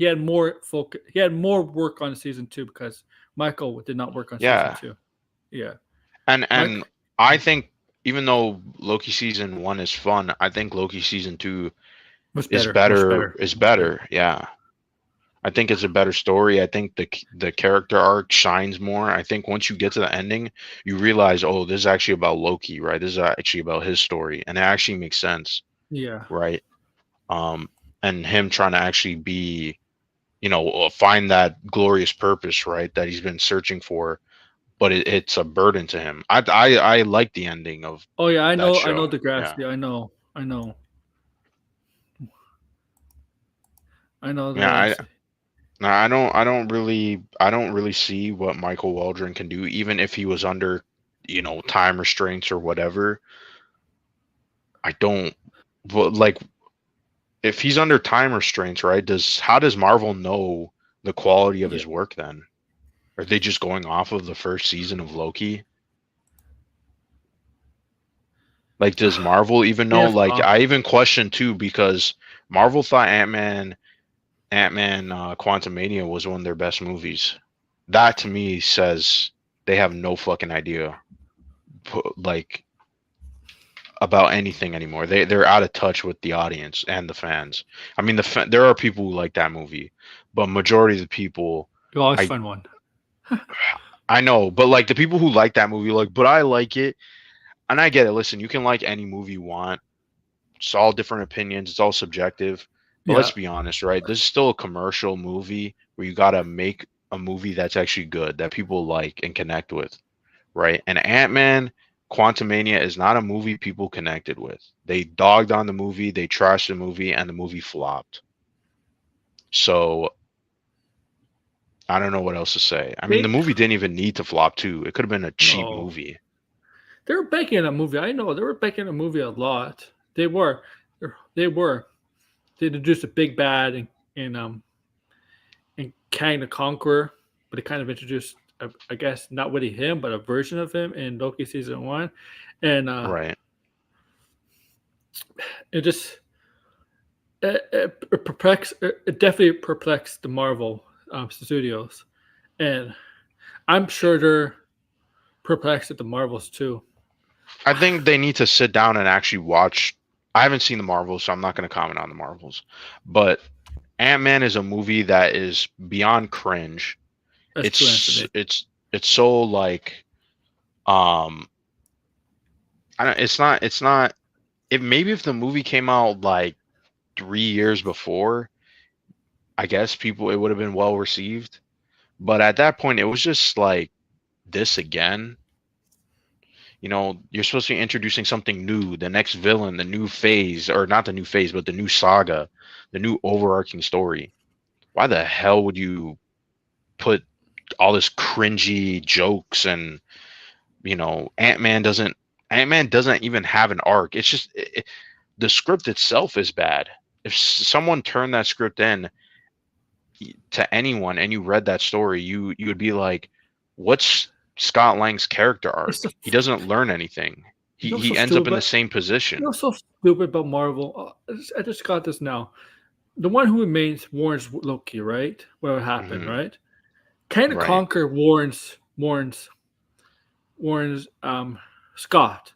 had more focus. He had more work on season 2 because Michael did not work on season 2. Yeah. And I think even though Loki season 1 is fun, I think Loki season 2 is better. Yeah. I think it's a better story. I think the character arc shines more. I think once you get to the ending, you realize, oh, this is actually about Loki, right? This is actually about his story, and it actually makes sense. Yeah. Right. And him trying to actually be, find that glorious purpose, right, that he's been searching for, but it's a burden to him. I like the ending of. Oh yeah, I know show. The grass. Yeah, I know. Yeah, I don't really see what Michael Waldron can do, even if he was under, time restraints or whatever. I don't, but like, if he's under time restraints, right? How does Marvel know the quality of his work then? Are they just going off of the first season of Loki? Like, does Marvel even know? Like, I even question too, because Marvel thought Ant-Man Quantumania was one of their best movies. That to me says they have no fucking idea, like, about anything anymore. They're out of touch with the audience and the fans. I mean, there are people who like that movie, but majority of the people. You always find one. I know, but like the people who like that movie, like, but I like it, and I get it. Listen, you can like any movie you want. It's all different opinions. It's all subjective. But let's be honest, right? This is still a commercial movie where you gotta make a movie that's actually good, that people like and connect with, right? And Ant-Man Quantumania is not a movie people connected with. They dogged on the movie, they trashed the movie, and the movie flopped. So I don't know what else to say. I mean, the movie didn't even need to flop too. It could have been a cheap movie. They were banking a movie. I know they were banking a movie a lot. They were. They introduced a big bad in Kang the Conqueror, but they kind of introduced, I guess, not really him, but a version of him in Loki season 1, and right. It just it definitely perplexed the Marvel studios, and I'm sure they're perplexed at the Marvels too. I think they need to sit down and actually watch. I haven't seen the Marvels, so I'm not going to comment on the Marvels. But Ant-Man is a movie that is beyond cringe. It's so like, it's not if the movie came out like 3 years before, I guess it would have been well received. But at that point, it was just like this again. You know, you're supposed to be introducing something new, the next villain, the new phase, or not the new phase, but the new saga, the new overarching story. Why the hell would you put all this cringy jokes and Ant-Man doesn't even have an arc. It's just the script itself is bad. If someone turned that script in to anyone and you read that story, you would be like, what's Scott Lang's character arc? He doesn't learn anything. He ends up in the same position. You know, so stupid about Marvel. I just got this now. The one who warns Loki, right? What would happen, right? Kind of Conquer warns Scott,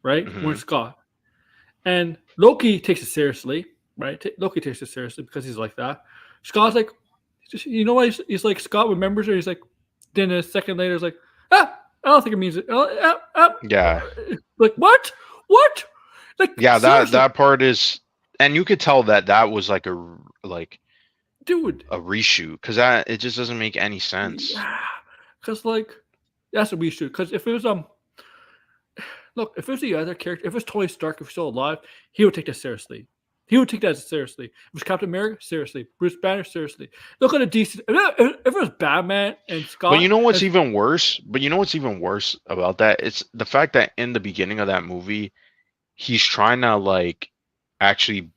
right? Warns Scott, and Loki takes it seriously, right? Loki takes it seriously because he's like that. Scott's like, you know what? He's like, Scott remembers it. He's like, then a second later, he's like, I don't think it means it. Yeah. Like what? What? Like yeah, that part is, and you could tell that was like a reshoot because it just doesn't make any sense. Yeah, because like that's a reshoot. Because if it was look, if it was the other character, if it was Tony Stark, if he was still alive, he would take that seriously. He would take that seriously. If it was Captain America, seriously. Bruce Banner, seriously. Look at a decent. If it was Batman and Scott. But you know what's even worse? About that? It's the fact that in the beginning of that movie, he's trying to like actually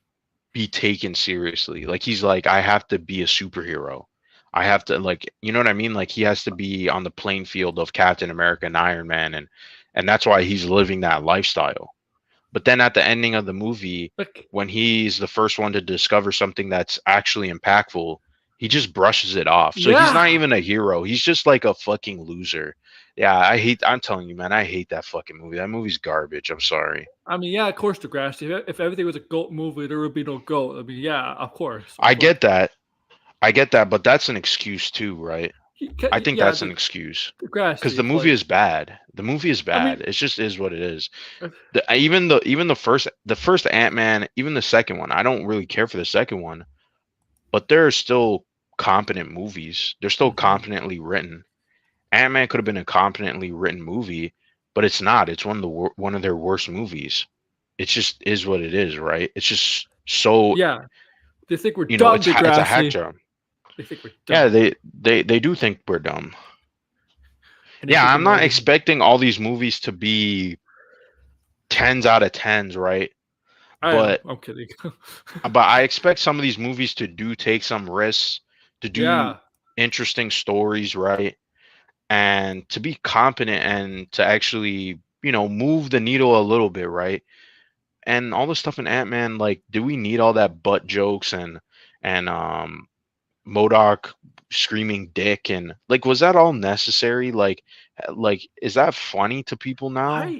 be taken seriously. Like he's like, I have to be a superhero. I have to like, you know what I mean? Like he has to be on the playing field of Captain America and Iron Man, and that's why he's living that lifestyle. But then at the ending of the movie, when he's the first one to discover something that's actually impactful, he just brushes it off. So he's not even a hero. He's just like a fucking loser. Yeah, I'm telling you, man, I hate that fucking movie. That movie's garbage. I'm sorry. I mean, yeah, of course, Degrassi. If everything was a GOAT movie, there would be no GOAT. I mean, yeah, of course. I get that, but that's an excuse too, right? I think that's an excuse because the movie is bad. The movie is bad. I mean, it just is what it is. Even the first Ant-Man, even the second one, I don't really care for the second one, but they're still competent movies. They're still competently written. Ant-Man could have been a competently written movie, but it's not. It's one of their worst movies. It just is what it is, right? It's just so. Yeah, they think we're dumb. It's a hack job. They think we're dumb. Yeah, they do think we're dumb. Yeah, I'm not expecting all these movies to be 10s out of 10s, right? I'm kidding. But I expect some of these movies to take some risks, to do interesting stories, right? And to be competent and to actually, move the needle a little bit, right? And all the stuff in Ant-Man, like, do we need all that butt jokes and MODOK screaming dick and like, was that all necessary? Like is that funny to people now?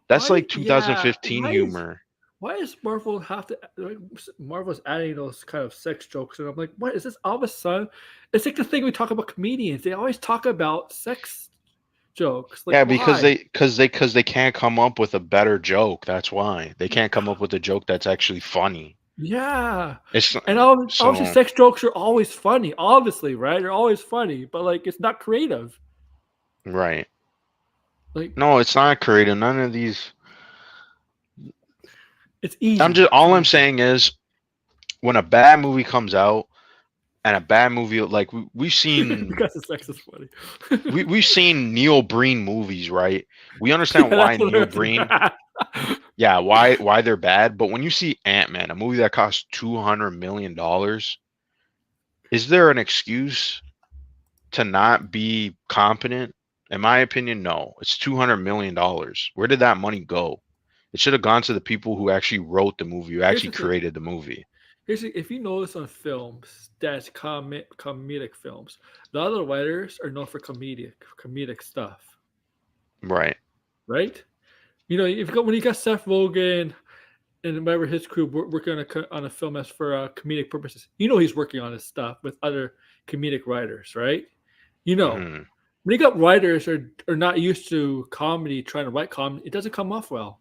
That's like 2015 humor. Why does Marvel have to? Marvel's adding those kind of sex jokes, and I'm like, what is this? All of a sudden, it's like the thing we talk about comedians. They always talk about sex jokes. Like, yeah, because they can't come up with a better joke. That's why they can't come up with a joke that's actually funny. Yeah, and obviously sex jokes are always funny. Obviously, right? They're always funny, but like it's not creative. Right. Like no, it's not creative. None of these. It's easy. All I'm saying is, when a bad movie comes out, and a bad movie like we've seen because the sex is funny. we've seen Neil Breen movies, right? We understand why Neil Breen. Yeah, why they're bad, but when you see Ant-Man, a movie that costs $200 million, is there an excuse to not be competent? In my opinion, no. It's $200 million. Where did that money go? It should have gone to the people who actually wrote the movie, who actually created the movie. If you notice on films that's comedic films, the other writers are known for comedic stuff. Right. Right? When you got Seth Rogen and whatever his crew working on a film as for comedic purposes, he's working on his stuff with other comedic writers, right? When you got writers are not used to comedy, trying to write comedy, it doesn't come off well.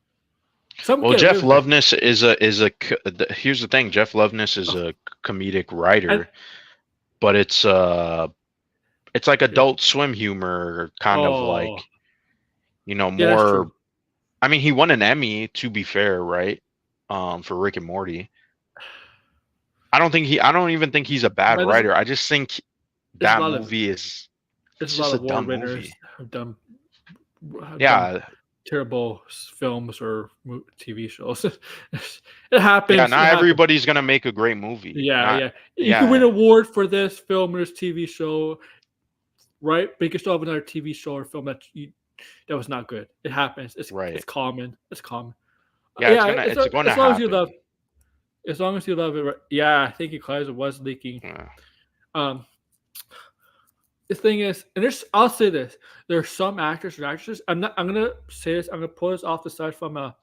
Some Well, get away Jeff with it. Loveness here's the thing. Jeff Loveness is a comedic writer, And, but it's like Adult Swim humor, kind of oh, like, you know, yeah, that's more. true. I mean, he won an Emmy, to be fair, right? For Rick and Morty. I don't even think he's a bad But writer. I just think there's a that lot of movie is there's it's a lot just a of award dumb winners movie. have done Yeah, terrible films or TV shows. It yeah. happens. It Not happens. everybody's gonna make a great movie. Yeah, Not yeah. You can win yeah, an award for this film or this TV show, right? But you can still have another TV show or film that was not good. It happens. It's right. common. It's common. Yeah, Yeah, it's gonna as long as you love, happen. as long as you love it. Right? Yeah, I think Elijah was leaking. Yeah. Um, the thing is, and I'll say this: there are some actors and actresses. I'm gonna say this. I'm gonna pull this off the side from a.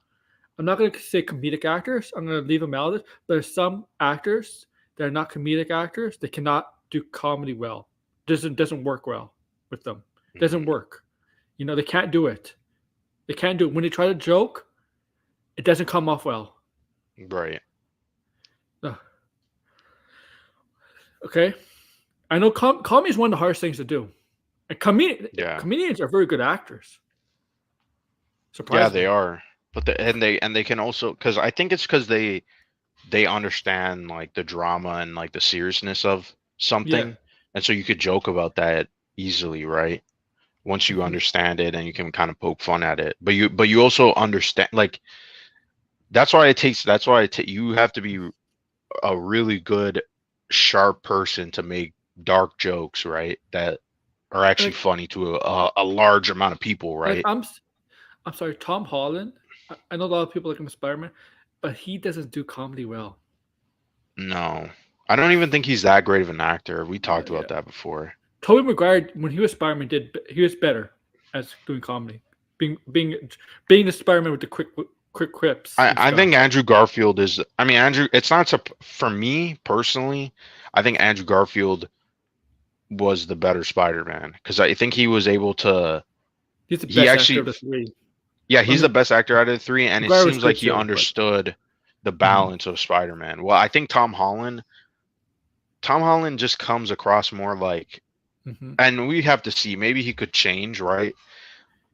I'm not gonna say comedic actors. I'm gonna leave them out of it. But there's some actors that are not comedic actors. They cannot do comedy well. Doesn't work well with them. Doesn't work. You know, they can't do it. They can't do it. When they try to joke, it doesn't come off well. Right. Ugh. Okay, I know comedy is one of the hardest things to do, and Yeah. comedians are very good actors. Yeah, Surprisingly, they are. But they can also, because I think it's because they understand like the drama and like the seriousness of yeah. something, and so you could joke about that easily, right? Once you Mhm. understand it and you can kind of poke fun at it, but you also understand, like, that's why you have to be a really good sharp person to make dark jokes, right? That are actually Like, funny to a large amount of people, like right? I'm sorry, Tom Holland. I know a lot of people like him as Spider-Man, but he doesn't do comedy well. No, I don't even think he's that great of an actor. We talked Yeah. about that before. Tobey Maguire, when he was Spider-Man, he was better as doing comedy, being the Spider-Man with the quick quips and I stuff. think Andrew Garfield is. I mean, Andrew. It's not for me personally. I think Andrew Garfield was the better Spider-Man because I think he was able to. He's the He best actor of actually, the three. yeah, I he's the mean, best actor out of the three, and it Maguire was seems like good he too, but understood the Mhm. balance of Spider-Man. Well, I think Tom Holland just comes across more like, Mhm. and we have to see. Maybe he could change, right?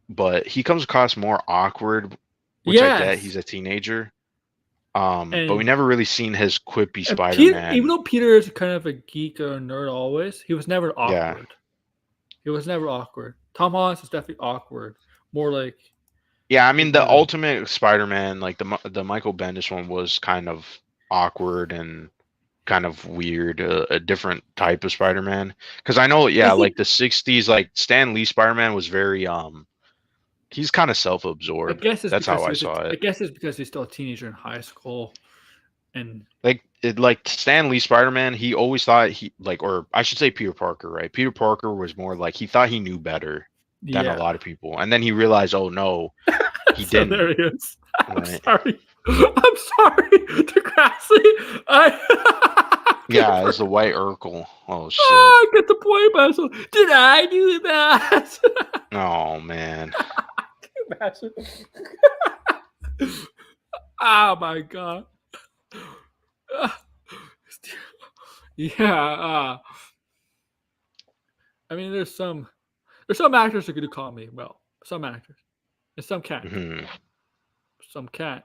But he comes across more awkward, which I get. Yes, He's a teenager. But we and never really seen his quippy Peter, even Spider-Man. though Peter is kind of a geek or a nerd, always he was never Yeah. awkward. He was never awkward. Tom Holland is definitely awkward. More like Yeah, I he's mean the more. ultimate Spider-Man, like the Michael Bendis one, was kind of awkward and kind of weird, a different type of Spider-Man. Because I know, I yeah, think like the '60s, like Stan Lee Spider-Man was very he's kind of self-absorbed. That's how I saw I it. guess it's because he's still a teenager in high school, and Like Stan Lee Spider-Man, he always thought or I should say Peter Parker, right? Peter Parker was more like he thought he knew better than a yeah. lot of people, and then he realized, oh no, he So didn't, there he is. I'm right? sorry. I'm sorry, Degrassi. I Yeah, it's the White Urkel. Oh shit. I get the point, but so did I do that? Oh man. Imagine. Oh my god. Yeah. I mean, there's some actors who can do comedy well. Some actors, and some can't. Hmm. Some can't.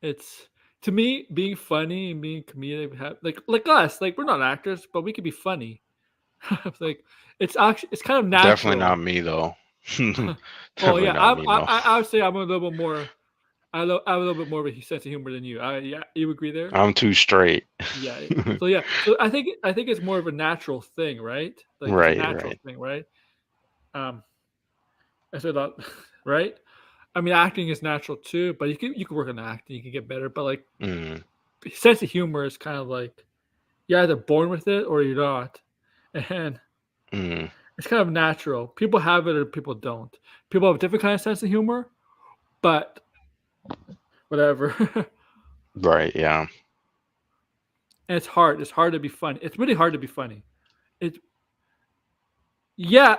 It's to me being funny and being comedic. Like us, like we're not actors, but we can be funny. Like it's kind of Definitely not natural. me though. Oh Definitely yeah, not me, no. I would say I'm a little bit more. I have a little bit more of a sense of humor than you. Yeah, you agree there? I'm too straight. Yeah. So yeah, so I think it's more of a natural thing, right? Like it's a Right, natural right. thing, right? I said that, right? I mean, acting is natural too, but you can work on acting, you can get better. But like Mm, sense of humor is kind of like you're either born with it or you're not, and mm. it's kind of natural. People have it or people don't. People have a different kind of sense of humor, but whatever. Right, yeah. And it's hard. It's hard to be funny. It's really hard to be funny. It yeah.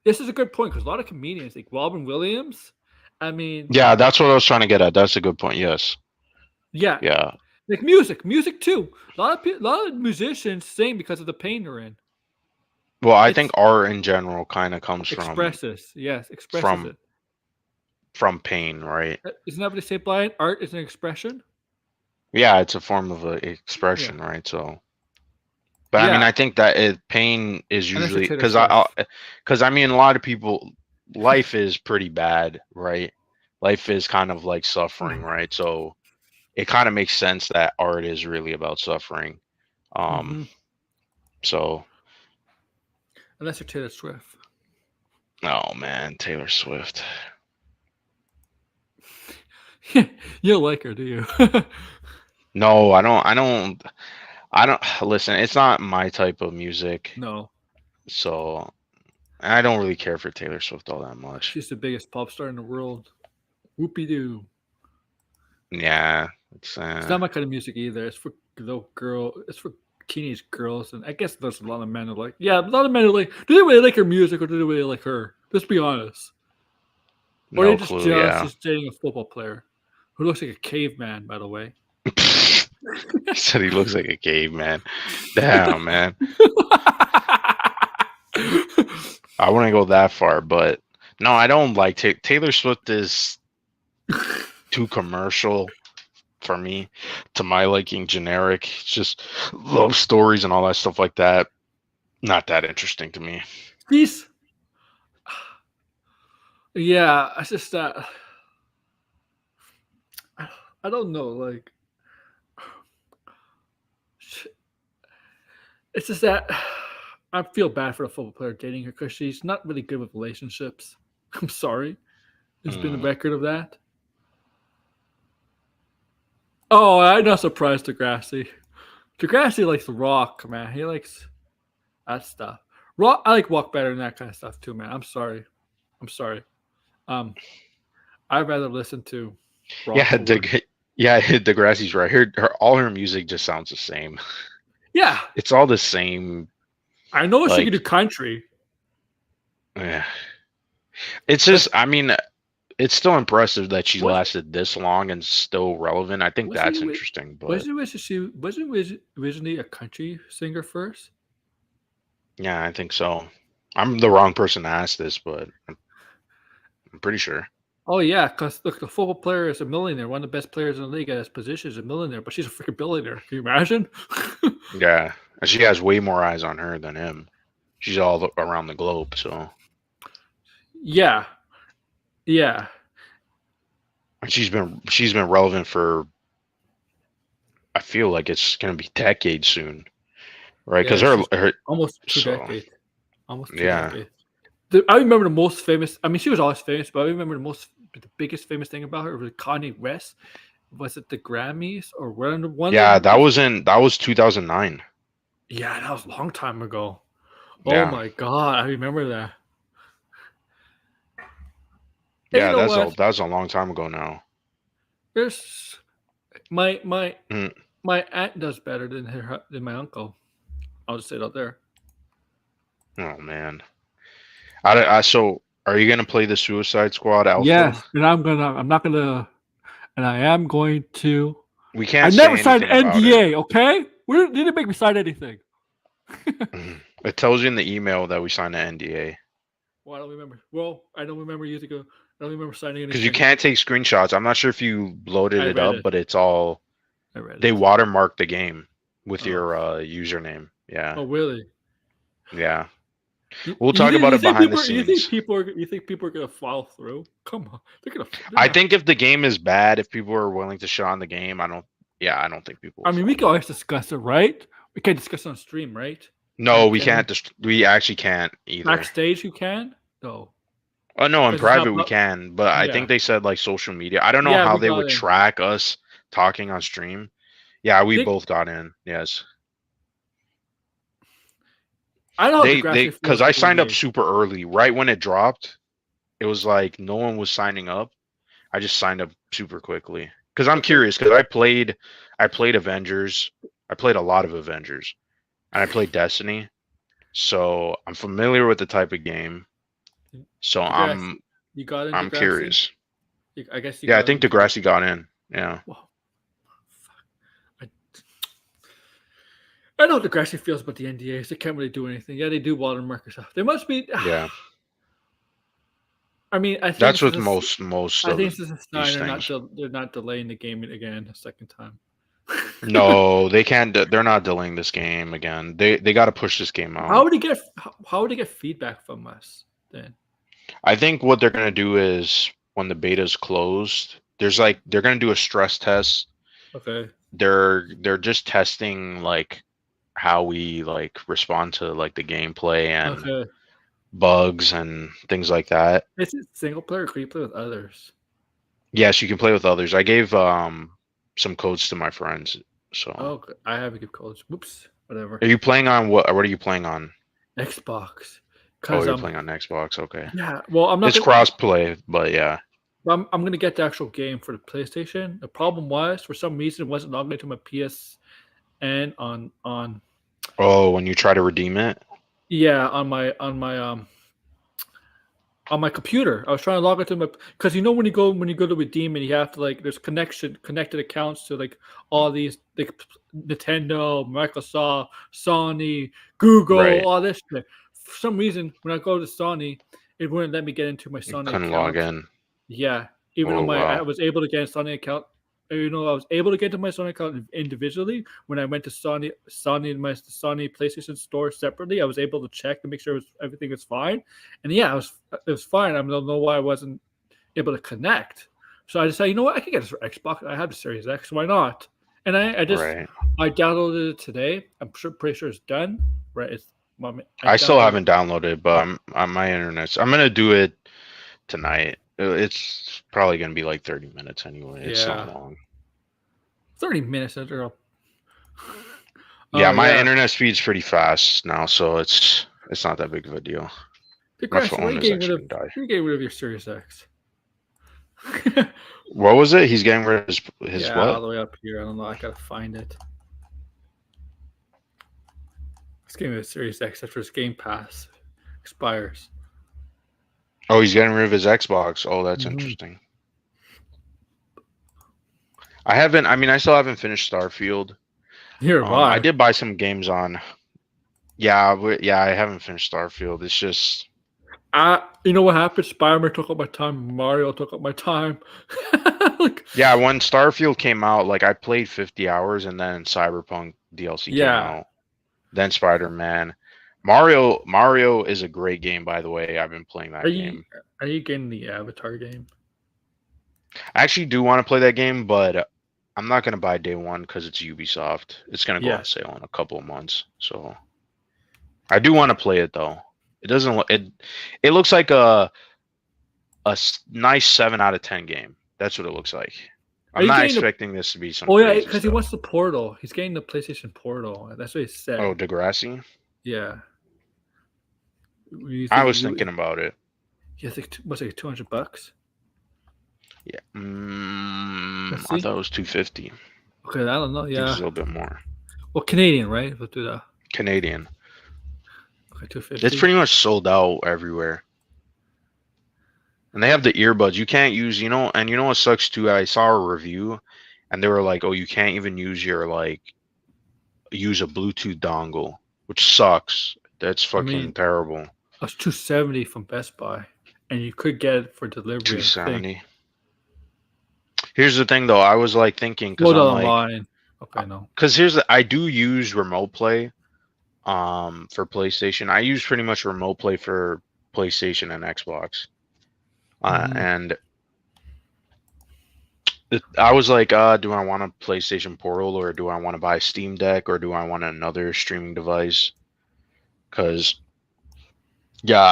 This is a good point because a lot of comedians like Robin Williams I mean, Yeah, that's what I was trying to get at. That's a good point. Yes. yeah, Yeah. like music too. A lot of musicians sing because of the pain they're in. Well, I think It's art in general kind of comes expresses from it. from pain, right? Isn't that what they say, Brian? Art is an expression. Yeah, it's a form of Yeah, expression, right? So, but I mean, yeah. I think that pain is Unless you're usually Taylor Swift. because I mean, a lot of people, life is pretty bad, right? Life is kind of like suffering, right? So it kind of makes sense that art is really about suffering. Um, Mm-hmm. so, Unless you're Taylor Swift. oh man, Taylor Swift. You don't like her, do you? No, I don't listen. It's not my type of music, No, so I don't really care for Taylor Swift all that much. she's the biggest pop star in the world. Whoopie doo. Yeah, It's not my kind of music either. It's for little girl. It's for teenage girls, and I guess there's a lot of men who like. Yeah, a lot of men who like. Do they really like her music, or do they really like her? Let's be honest. Or are they no just clue. jealous Yeah, she's dating a football player who looks like a caveman, by the way. he said he looks like a caveman. Damn, man. I wouldn't go that far, but no, I don't like Taylor Swift is too commercial for me, to my liking, generic. It's just love stories and all that stuff like that. Not that interesting to me. She's. Yeah, it's just that. I don't know. Like, it's just that I feel bad for the football player dating her because she's not really good with relationships. I'm sorry. There's been a Mm. record of that. Oh, I'm not surprised, Degrassi. Degrassi likes rock, man. He likes that stuff. Rock. I like rock better than that kind of stuff too, man. I'm sorry. I'm sorry. Um, I'd rather listen to rock Yeah, over. yeah, Degrassi's right. All her music just sounds the same. Yeah, It's all the same. I know she can do Like, country. yeah. It's Like, just, I mean, it's still impressive that she was lasted this long and still relevant. I think wasn't that's it, interesting, but wasn't originally a country singer first? yeah, I think so. I'm the wrong person to ask this, but I'm pretty sure. Oh yeah, because look, the football player is a millionaire, one of the best players in the league at his position is a millionaire, but she's a freaking billionaire. Can you imagine? Yeah, and she has way more eyes on her than him. She's all around the globe, so Yeah, yeah. and she's been relevant for, I feel like it's gonna be decades soon, right? Because Yeah, she's her almost 2 so decades. Almost 2 yeah. decades. I remember the most famous. I mean, she was always famous, but I remember the biggest famous thing about her was Kanye West. Was it the Grammys or one Yeah, of the? that was 2009. Yeah, that was a long time ago. Oh Yeah. my god, I remember that. And you Yeah, know what? that's a long time ago now. There's my Mm. my aunt does better than my uncle. I'll just say it out there. Oh man. So are you gonna play the Suicide Squad Alpha? Yes, and I'm not gonna, and I am going to. We I can't never say signed anything an about it. NDA. Okay, we didn't make me sign anything. It tells you in the email that we signed an NDA. Well, I don't remember. Well, I don't remember years ago. I don't remember signing Because you anything. can't take screenshots. I'm not sure if you loaded I it read up, it. but it's all I read they it. watermark the game with Oh. your username. Yeah. Oh, really? Yeah. You, We'll you talk think- about you it think behind the people- You scenes. think people are gonna follow through? Come on, they're gonna. I think if the game is bad, if people are willing to shit on the game, I don't think people will I mean, we can always discuss it, right? We can't discuss it on stream, right? No, You we can. can't. We actually can't either. Backstage, you can. No. Oh no, in Because it's not private we can, but I Yeah. think they said like social media. I don't know Yeah, how we they got would in. track us talking on stream. Yeah, we They- both got in. Yes, I know how they Degrassi because feels I about signed up NBA. super early, right when it dropped. It was like no one was signing up. I just signed up super quickly because I'm Okay. curious. Because I played Avengers. I played a lot of Avengers, and I played Destiny. So I'm familiar with the type of game. So Degrassi. You got in I'm Degrassi? curious. I guess you Yeah, I got think him. Degrassi got in. Yeah. Well, fuck. I know what Degrassi feels about the NDAs. They can't really do anything. Yeah, they do watermark and stuff. They must be. Yeah. I mean, I think That's this with is. most I of think this is a sign these things. they're not delaying the game again a second time. No, they can't. They're not delaying this game again. They got to push this game out. How would he get feedback from us then? I think what they're gonna do is when the beta's closed, they're gonna do a stress test. Okay. They're just testing like how we like respond to like the gameplay and Okay. bugs and things like that. Is it single player or can you play with others? Yes, you can play with others. I gave some codes to my friends. So Oh, I have a good college. Whoops. Whatever. are you playing on what are you playing on? Xbox. Oh, you're playing on Xbox, okay. Yeah. Well, I'm not. It's cross-play, but yeah. I'm gonna get the actual game for the PlayStation. The problem was for some reason it wasn't logged into my PSN on. Oh, when you try to redeem it? Yeah, on my computer. I was trying to log into my because when you go to redeem it, you have to like there's connected accounts to like all these like Nintendo, Microsoft, Sony, Google, Right. all this shit. For some reason, when I go to Sony, it wouldn't let me get into my You Sony couldn't account. log in. Yeah, even Oh, though I wow. was able to get a Sony account. I was able to get to my Sony account individually. When I went to Sony PlayStation store separately, I was able to check to make sure everything was fine. And yeah, it was fine. I don't know why I wasn't able to connect. So I decided, you know what, I can get this for Xbox. I have the Series X. Why not? And I downloaded it today. Pretty sure it's done. Right? I still haven't downloaded, but I'm on my internet's. I'm gonna do it tonight. It's probably gonna be like 30 minutes anyway. It's not long. 30 minutes. Yeah, my internet speed's pretty fast now, so it's not that big of a deal. My phone is actually gonna die. You getting rid of your Series X. What was it? He's getting rid of his what? All the way up here. I don't know. I gotta find it. This game is Series X after his Game Pass expires. Oh, he's getting rid of his Xbox. Oh, that's interesting. I still haven't finished Starfield. I did buy some games on. Yeah, I haven't finished Starfield. It's just. You know what happened? Spider-Man took up my time. Mario took up my time. Yeah, when Starfield came out, like I played 50 hours, and then Cyberpunk DLC came out. Then Spider-Man. Mario is a great game, by the way. I've been playing that game. Are you getting the Avatar game? I actually do want to play that game, but I'm not going to buy day one because it's Ubisoft. It's going to go on sale in a couple of months. So I do want to play it, though. It doesn't look. It looks like a nice 7 out of 10 game. That's what it looks like. I'm not expecting this to be some. Oh yeah, because he wants the Portal. He's getting the PlayStation Portal. That's what he said. Oh, Degrassi. Yeah. I was thinking about it. Yeah, I think was it $200? Yeah. I thought it was $250. Okay, I don't know. Yeah, it's a little bit more. Well, Canadian, right? We'll do that. Canadian. Okay, $250. It's pretty much sold out everywhere. And they have the earbuds. You can't use, and you know what sucks too? I saw a review and they were like, oh, you can't even use use a Bluetooth dongle, which sucks. That's fucking terrible. That's $270 from Best Buy. And you could get it for delivery. $270. Here's the thing though, I was like thinking because online. Okay, no. Because I do use remote play for PlayStation. I use pretty much remote play for PlayStation and Xbox. And I was like, do I want a PlayStation Portal or do I want to buy a Steam Deck or do I want another streaming device? Because, yeah,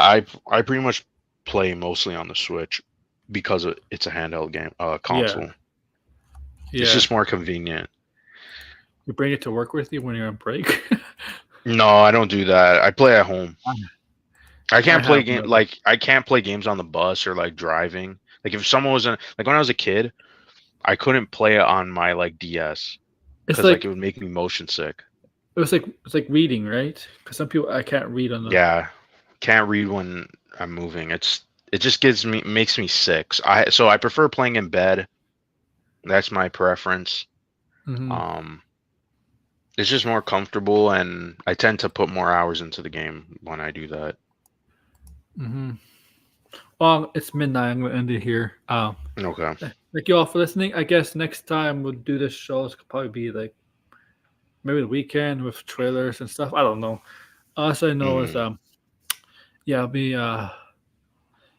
I pretty much play mostly on the Switch because it's a handheld game console. Yeah. It's just more convenient. You bring it to work with you when you're on break? No, I don't do that. I play at home. I can't play I can't play games on the bus or like driving. Like if someone was when I was a kid, I couldn't play it on my DS because it would make me motion sick. It's like reading, right? Because some people I can't read on the. Yeah, can't read when I'm moving. It's It just makes me sick. So I prefer playing in bed. That's my preference. Mm-hmm. It's just more comfortable, and I tend to put more hours into the game when I do that. Mm-hmm. Well, it's midnight. I'm gonna end it here. Okay. Thank you all for listening. I guess next time we'll do this shows could probably be like maybe the weekend with trailers and stuff. I don't know. All I know is yeah, I'll be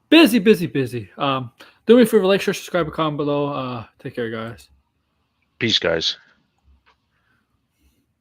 busy. Do me a favor, like, share, subscribe, comment below. Take care, guys. Peace, guys.